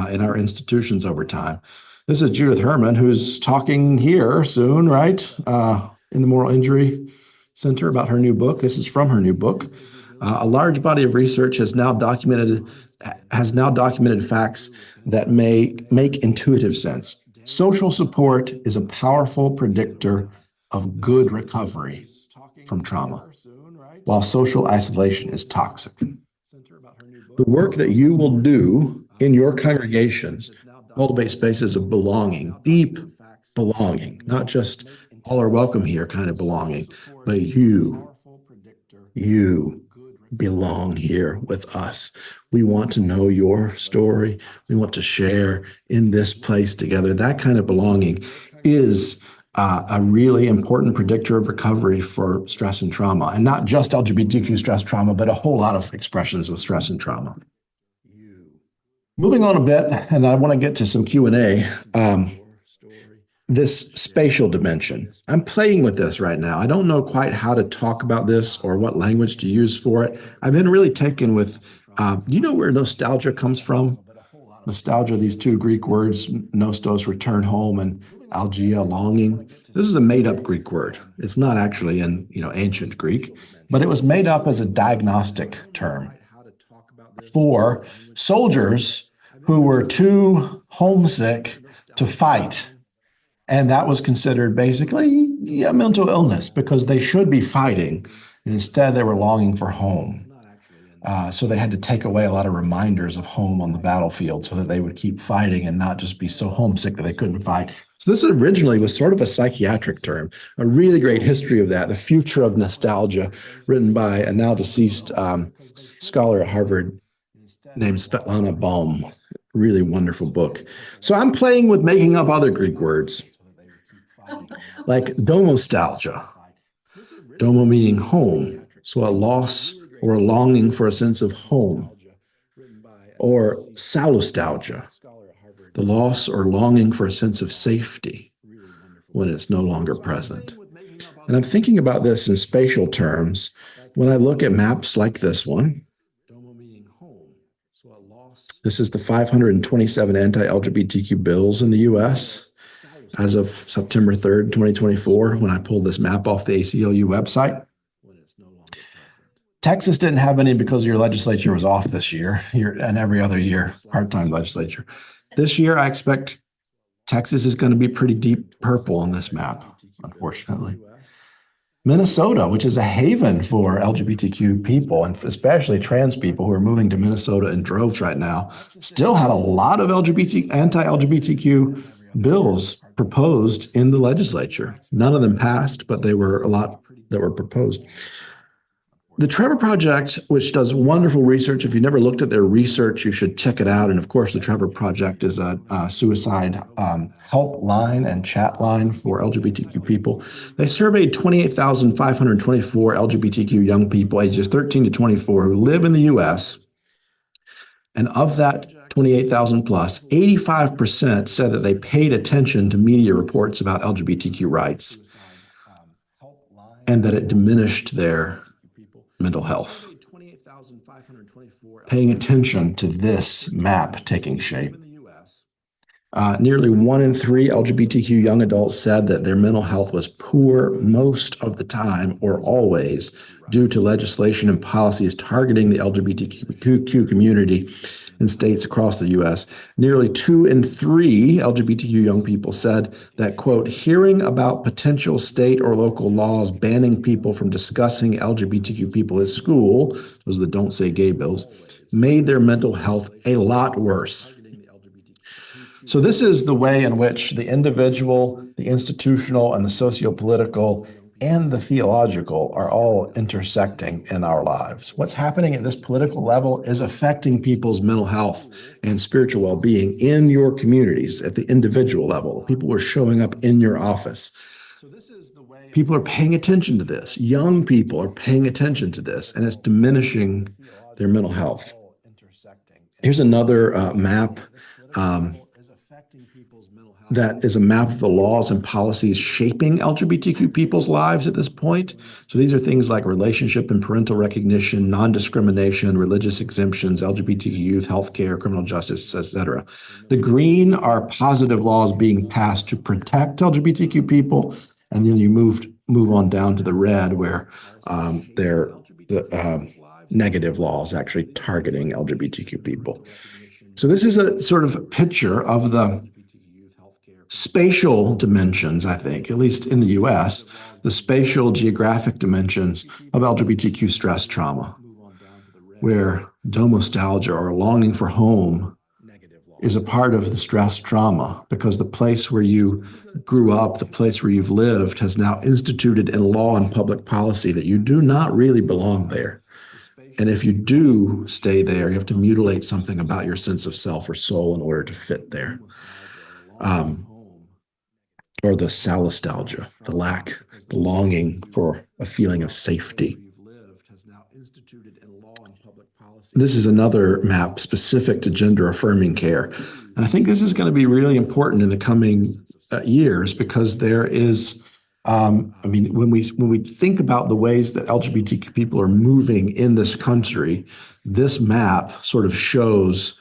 S6: in our institutions over time. This is Judith Herman, who's talking here soon, right? In the Moral Injury Center about her new book. This is from her new book. A large body of research has now documented facts that make intuitive sense. Social support is a powerful predictor of good recovery. from trauma, while social isolation is toxic. The work that you will do in your congregations cultivate spaces of belonging, deep belonging, not just all are welcome here kind of belonging, but you belong here with us. We want to know your story. We want to share in this place together. That kind of belonging is a really important predictor of recovery for stress and trauma, and not just LGBTQ stress trauma, but a whole lot of expressions of stress and trauma. Moving on a bit, and I want to get to some Q&A. This spatial dimension. I'm playing with this right now. I don't know quite how to talk about this or what language to use for it. I've been really taken with, do you know where nostalgia comes from? Nostalgia, these two Greek words, nostos, return home, and algia, longing. This is a made-up Greek word. It's not actually in, ancient Greek, but it was made up as a diagnostic term for soldiers who were too homesick to fight. And that was considered basically a mental illness because they should be fighting. And instead, they were longing for home. So they had to take away a lot of reminders of home on the battlefield so that they would keep fighting and not just be so homesick that they couldn't fight. So this originally was sort of a psychiatric term, a really great history of that, The Future of Nostalgia, written by a now deceased scholar at Harvard named Svetlana Baum. Really wonderful book. So I'm playing with making up other Greek words, like domostalgia. Domo meaning home, so a loss or a longing for a sense of home. Or salostalgia, the loss or longing for a sense of safety when it's no longer present. And I'm thinking about this in spatial terms when I look at maps like this one. This is the 527 anti-LGBTQ bills in the U.S. as of September 3rd, 2024, when I pulled this map off the ACLU website. Texas didn't have any because your legislature was off this year, and every other year, part-time legislature. This year, I expect Texas is going to be pretty deep purple on this map, unfortunately. Minnesota, which is a haven for LGBTQ people, and especially trans people who are moving to Minnesota in droves right now, still had a lot of anti-LGBTQ bills proposed in the legislature. None of them passed, but there were a lot that were proposed. The Trevor Project, which does wonderful research. If you never looked at their research, you should check it out. And of course, the Trevor Project is a suicide help line and chat line for LGBTQ people. They surveyed 28,524 LGBTQ young people ages 13 to 24 who live in the U.S. And of that 28,000 plus, 85% said that they paid attention to media reports about LGBTQ rights and that it diminished their mental health. Paying attention to this map taking shape. Nearly 1 in 3 LGBTQ young adults said that their mental health was poor most of the time or always due to legislation and policies targeting the LGBTQ community in states across the U.S. Nearly 2 in 3 LGBTQ young people said that, quote, hearing about potential state or local laws banning people from discussing LGBTQ people at school, those are the Don't Say Gay bills, made their mental health a lot worse. So this is the way in which the individual, the institutional, and the socio-political and the theological are all intersecting in our lives. What's happening at this political level is affecting people's mental health and spiritual well-being in your communities at the individual level. People are showing up in your office. People are paying attention to this. Young people are paying attention to this, and it's diminishing their mental health. Here's another map that is a map of the laws and policies shaping LGBTQ people's lives at this point. So these are things like relationship and parental recognition, non-discrimination, religious exemptions, LGBTQ youth, healthcare, criminal justice, etc. The green are positive laws being passed to protect LGBTQ people, and then you move on down to the red where they're the negative laws actually targeting LGBTQ people. So this is a sort of picture of the spatial dimensions, I think, at least in the U.S., the spatial geographic dimensions of LGBTQ stress trauma, where domostalgia or longing for home is a part of the stress trauma because the place where you grew up, the place where you've lived, has now instituted in law and public policy that you do not really belong there. And if you do stay there, you have to mutilate something about your sense of self or soul in order to fit there. Or the solastalgia, the longing for a feeling of safety. This is another map specific to gender affirming care. And I think this is going to be really important in the coming years because there is, when we think about the ways that LGBTQ people are moving in this country, this map sort of shows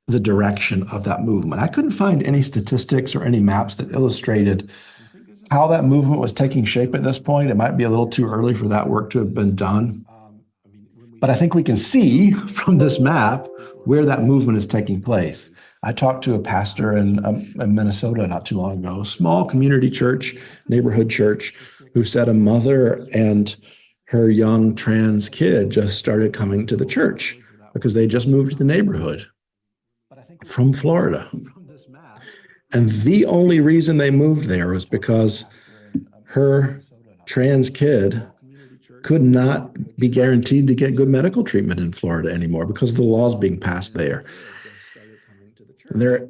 S6: the direction of that movement. I couldn't find any statistics or any maps that illustrated how that movement was taking shape at this point. It might be a little too early for that work to have been done. But I think we can see from this map where that movement is taking place. I talked to a pastor in Minnesota not too long ago, a small community church, neighborhood church, who said a mother and her young trans kid just started coming to the church because they just moved to the neighborhood from Florida. And the only reason they moved there was because her trans kid could not be guaranteed to get good medical treatment in Florida anymore because of the laws being passed there. There's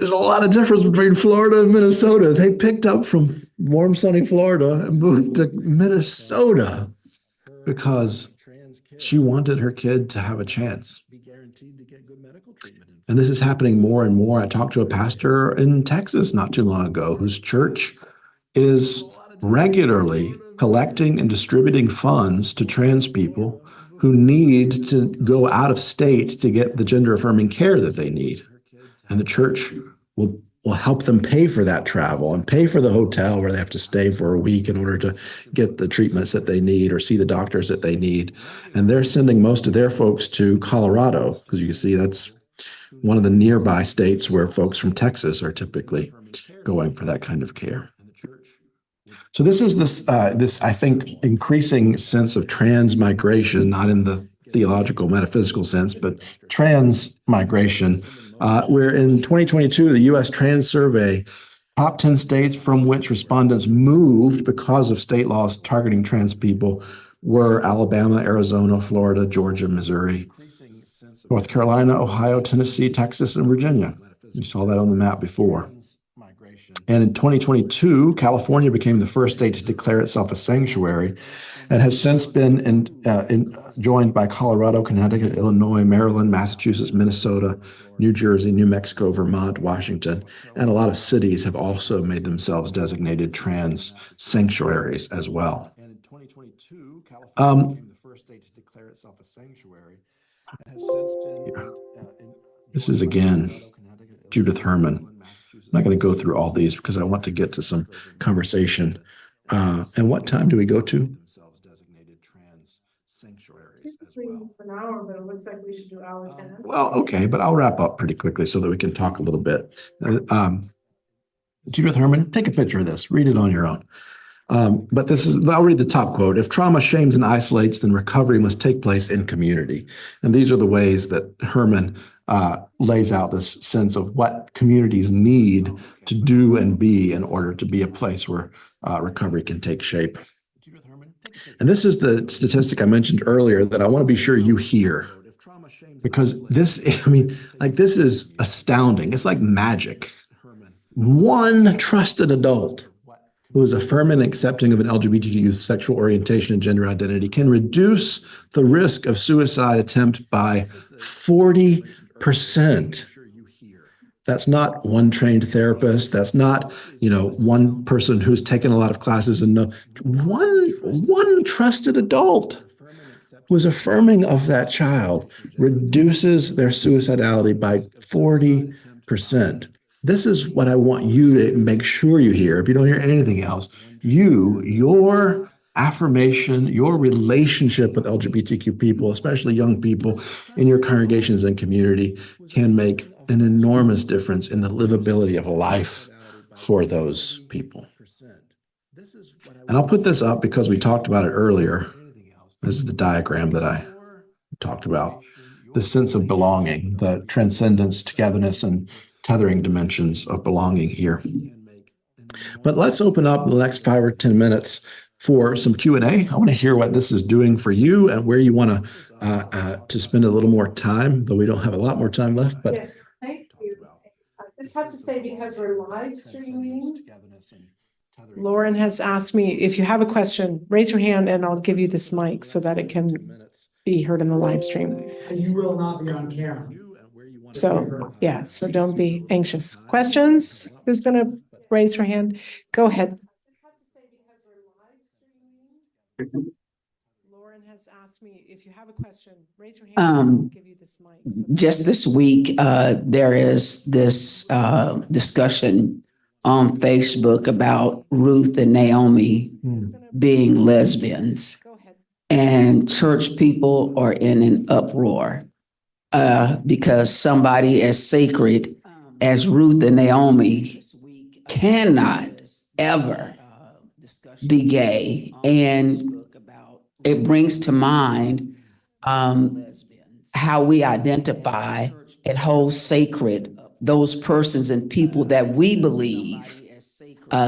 S6: a lot of difference between Florida and Minnesota. They picked up from warm, sunny Florida and moved to Minnesota because she wanted her kid to have a chance. And this is happening more and more. I talked to a pastor in Texas not too long ago whose church is regularly collecting and distributing funds to trans people who need to go out of state to get the gender affirming care that they need. And the church will help them pay for that travel and pay for the hotel where they have to stay for a week in order to get the treatments that they need or see the doctors that they need. And they're sending most of their folks to Colorado, because you can see that's one of the nearby states where folks from Texas are typically going for that kind of care. So this is this, I think, increasing sense of trans migration, not in the theological, metaphysical sense, but trans migration, where in 2022, the U.S. Trans Survey, top 10 states from which respondents moved because of state laws targeting trans people were Alabama, Arizona, Florida, Georgia, Missouri, North Carolina, Ohio, Tennessee, Texas, and Virginia. You saw that on the map before. And in 2022, California became the first state to declare itself a sanctuary and has since been joined by Colorado, Connecticut, Illinois, Maryland, Massachusetts, Minnesota, New Jersey, New Mexico, Vermont, Washington, and a lot of cities have also made themselves designated trans sanctuaries as well. And in 2022, California became the first state to declare itself a sanctuary and has since been this is again Judith Herman. I'm not going to go through all these because I want to get to some conversation. And what time do we go to?
S2: An hour, but it looks like we should do hour 10.
S6: Well, okay, but I'll wrap up pretty quickly so that we can talk a little bit. Judith Herman, take a picture of this, read it on your own. But this is, I'll read the top quote. If trauma shames and isolates, then recovery must take place in community. And these are the ways that Herman lays out this sense of what communities need to do and be in order to be a place where recovery can take shape. And this is the statistic I mentioned earlier that I want to be sure you hear, because this, this is astounding. It's like magic. One trusted adult who is affirming and accepting of an LGBTQ sexual orientation and gender identity can reduce the risk of suicide attempt by 40%. That's not one trained therapist. That's not, one person who's taken a lot of classes and one trusted adult who is affirming of that child reduces their suicidality by 40%. This is what I want you to make sure you hear. If you don't hear anything else, your affirmation, your relationship with LGBTQ people, especially young people in your congregations and community, can make an enormous difference in the livability of life for those people. And I'll put this up because we talked about it earlier. This is the diagram that I talked about. The sense of belonging, the transcendence, togetherness, and tethering dimensions of belonging here. But let's open up the next 5 or 10 minutes for some Q&A. I want to hear what this is doing for you and where you want to spend a little more time, though we don't have a lot more time left. But
S2: Yeah, thank you. I just have to say, because we're live streaming, Lauren has asked me, if you have a question, raise your hand and I'll give you this mic so that it can be heard in the live stream.
S7: And you will not be on camera.
S2: So, yeah, so don't be anxious. Questions? Who's going to raise her hand? Go ahead. Lauren has asked me, if you have a question, raise your hand and I'll give you this mic. So that-
S8: Just this week, there is this discussion on Facebook about Ruth and Naomi being lesbians,
S2: Go ahead.
S8: and church people are in an uproar because somebody as sacred as Ruth and Naomi cannot ever be gay. And it brings to mind how we identify and hold sacred those persons and people that we believe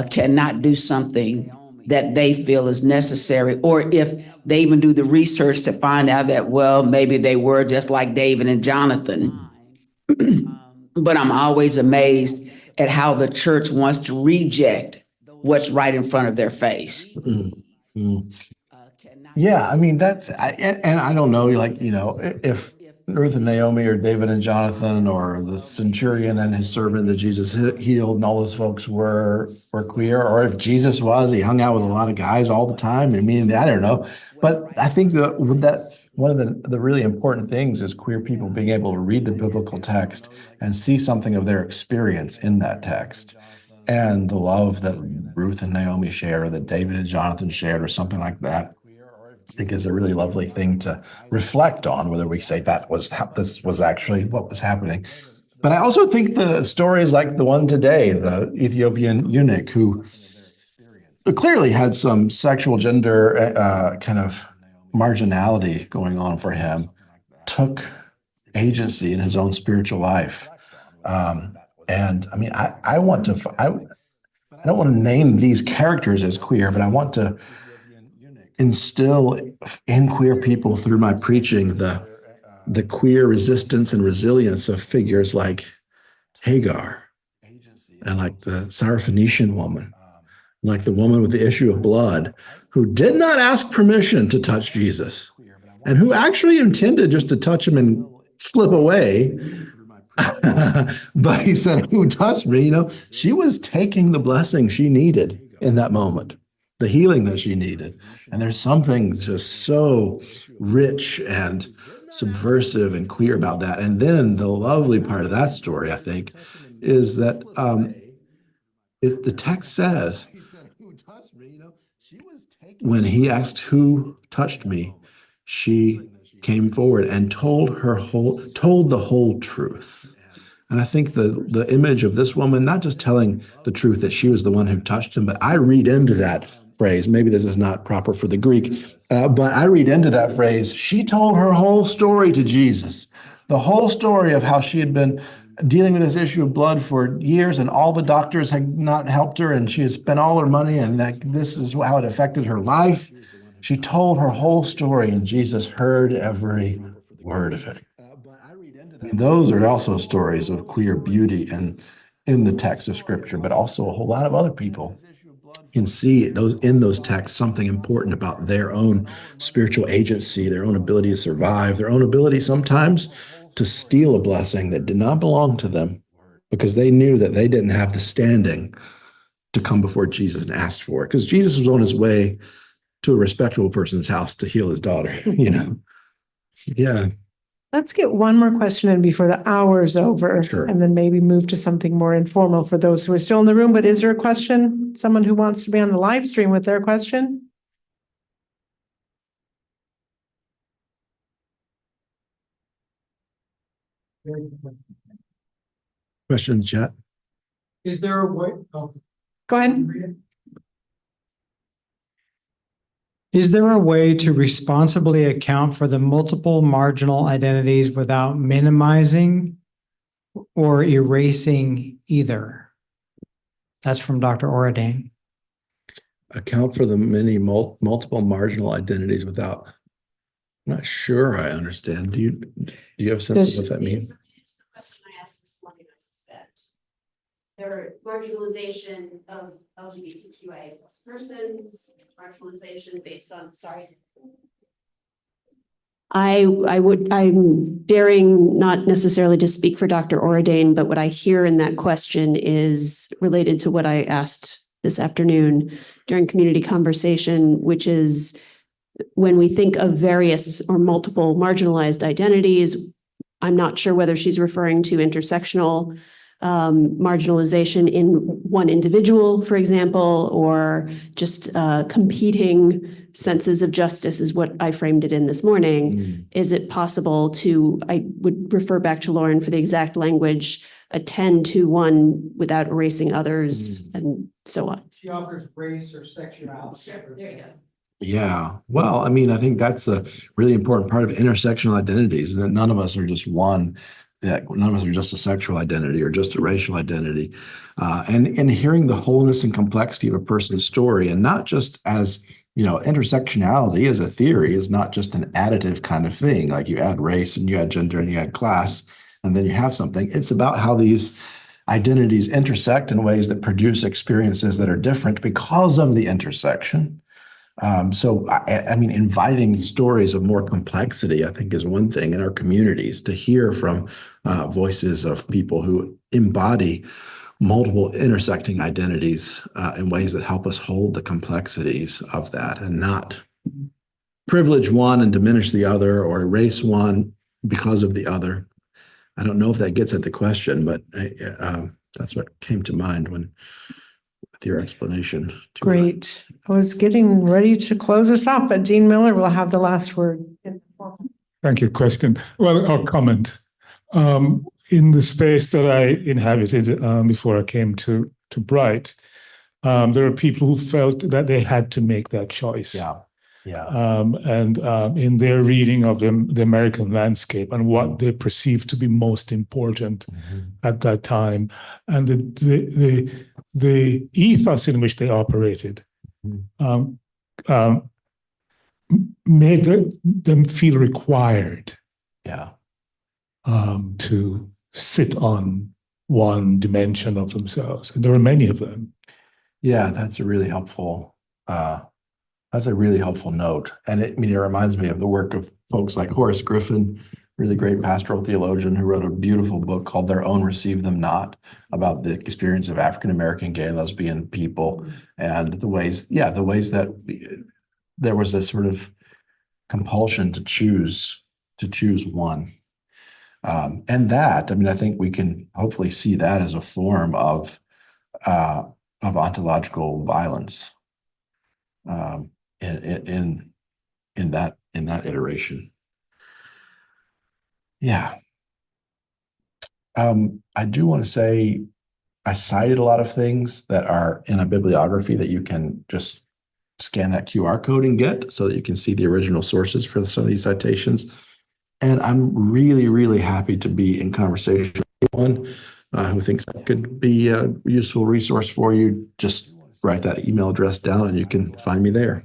S8: cannot do something that they feel is necessary, or if they even do the research to find out that, well, maybe they were just like David and Jonathan. But I'm always amazed at how the church wants to reject what's right in front of their face.
S6: yeah, I mean, and I don't know, like, if Ruth and Naomi or David and Jonathan or the centurion and his servant that Jesus healed and all those folks were queer, or if Jesus was, he hung out with a lot of guys all the time. I mean, I don't know. But I think that one of the really important things is queer people being able to read the biblical text and see something of their experience in that text. And the love that Ruth and Naomi share, or that David and Jonathan shared, or something like that, I think is a really lovely thing to reflect on, whether we say this was actually what was happening. But I also think the stories like the one today, the Ethiopian eunuch who clearly had some sexual gender kind of marginality going on for him, took agency in his own spiritual life. And I mean, I don't want to name these characters as queer, but I want to instill in queer people through my preaching the queer resistance and resilience of figures like Hagar, and like the Syrophoenician woman, like the woman with the issue of blood, who did not ask permission to touch Jesus, and who actually intended just to touch him and slip away. But he said, "Who touched me?" She was taking the blessing she needed in that moment, the healing that she needed. And there's something just so rich and subversive and queer about that. And then the lovely part of that story, I think, is that the text says, when he asked who touched me, she came forward and told the whole truth. And I think the image of this woman, not just telling the truth that she was the one who touched him, but I read into that phrase, maybe this is not proper for the Greek, but I read into that phrase, she told her whole story to Jesus, the whole story of how she had been dealing with this issue of blood for years, and all the doctors had not helped her, and she had spent all her money, and that this is how it affected her life. She told her whole story, and Jesus heard every word of it. And those are also stories of queer beauty and in the text of Scripture, but also a whole lot of other people can see in those texts something important about their own spiritual agency, their own ability to survive, their own ability sometimes to steal a blessing that did not belong to them, because they knew that they didn't have the standing to come before Jesus and ask for it, because Jesus was on his way to a respectable person's house to heal his daughter. Yeah.
S2: Let's get one more question in before the hour's over.
S6: Sure.
S2: And then maybe move to something more informal for those who are still in the room. But is there a question? Someone who wants to be on the live stream with their question?
S6: Question in the chat.
S7: Is there a way? Oh,
S2: Go ahead.
S7: read it. Is there a way to responsibly account for the multiple marginal identities without minimizing or erasing either? That's from Dr. Oradane.
S6: Account for the many multiple marginal identities without, I'm not sure I understand. Do you have a sense of what that means?
S3: It's the question I asked this morning, I suspect. There marginalization of LGBTQIA plus persons, marginalization based on, sorry. I'm daring not necessarily to speak for Dr. Oradane, but what I hear in that question is related to what I asked this afternoon during community conversation, which is when we think of various or multiple marginalized identities, I'm not sure whether she's referring to intersectional marginalization in one individual, for example, or just competing senses of justice is what I framed it in this morning. Is it possible to, I would refer back to Lauren for the exact language, attend to one without erasing others and so on?
S7: She offers race or sexuality.
S3: Sure, there you go.
S6: Yeah, well, I mean, I think that's a really important part of intersectional identities, and that none of us are just one, that none of us are just a sexual identity or just a racial identity. And hearing the wholeness and complexity of a person's story, and not just as, intersectionality as a theory is not just an additive kind of thing, like you add race and you add gender and you add class, and then you have something. It's about how these identities intersect in ways that produce experiences that are different because of the intersection. So, I mean, inviting stories of more complexity, I think, is one thing in our communities, to hear from voices of people who embody multiple intersecting identities in ways that help us hold the complexities of that and not privilege one and diminish the other or erase one because of the other. I don't know if that gets at the question, but that's what came to mind with your explanation.
S2: Great. I was getting ready to close us up, but Jean Miller will have the last word.
S9: Thank you. Question. Well, or comment. In the space that I inhabited before I came to Brite, there are people who felt that they had to make that choice. And in their reading of the American landscape and what they perceived to be most important at that time, and the ethos in which they operated made them feel required to sit on one dimension of themselves. And there were many of them.
S6: Yeah, that's a really helpful note. And it reminds me of the work of folks like Horace Griffin, really great pastoral theologian who wrote a beautiful book called Their Own Receive Them Not, about the experience of African-American gay and lesbian people and the ways that there was a sort of compulsion to choose one. And that, I think we can hopefully see that as a form of ontological violence in that iteration. Yeah. I do want to say I cited a lot of things that are in a bibliography that you can just scan that QR code and get, so that you can see the original sources for some of these citations. And I'm really, really happy to be in conversation with anyone who thinks that could be a useful resource for you. Just write that email address down and you can find me there.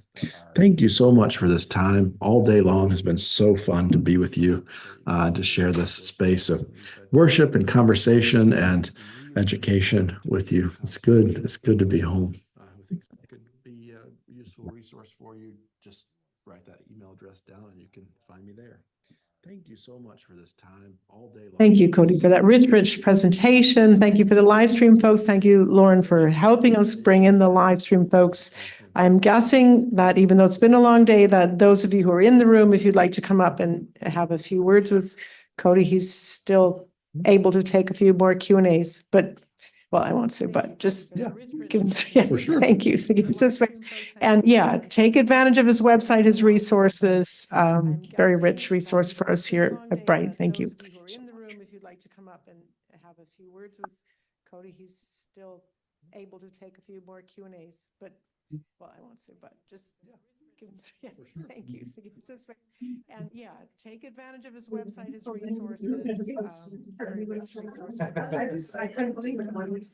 S6: Thank you so much for this time. All day long has been so fun to be with you, to share this space of worship and conversation and education with you. It's good. It's good to be home. Who thinks that could be a useful resource for you? Just write that email address down and you can find me there. Thank you so much for this time all day long.
S2: Thank you, Cody, for that rich presentation. Thank you for the live stream folks. Thank you, Lauren, for helping us bring in the live stream folks. I'm guessing that even though it's been a long day, that those of you who are in the room, if you'd like to come up and have a few words with Cody, he's still able to take a few more Q&As, but well, I won't say, but just give him, yes,
S6: sure.
S2: thank you. So give him some space. And yeah, take advantage of his website, his resources, very rich resource for us here at Brite. Thank you. In the room, if you'd like to come up and have a few words with Cody, he's still able to take a few more Q&As, but well, I won't say, but just Yes, thank you. Give him some space. And yeah, take advantage of his website, his resources. Very rich resources.
S1: I couldn't believe it.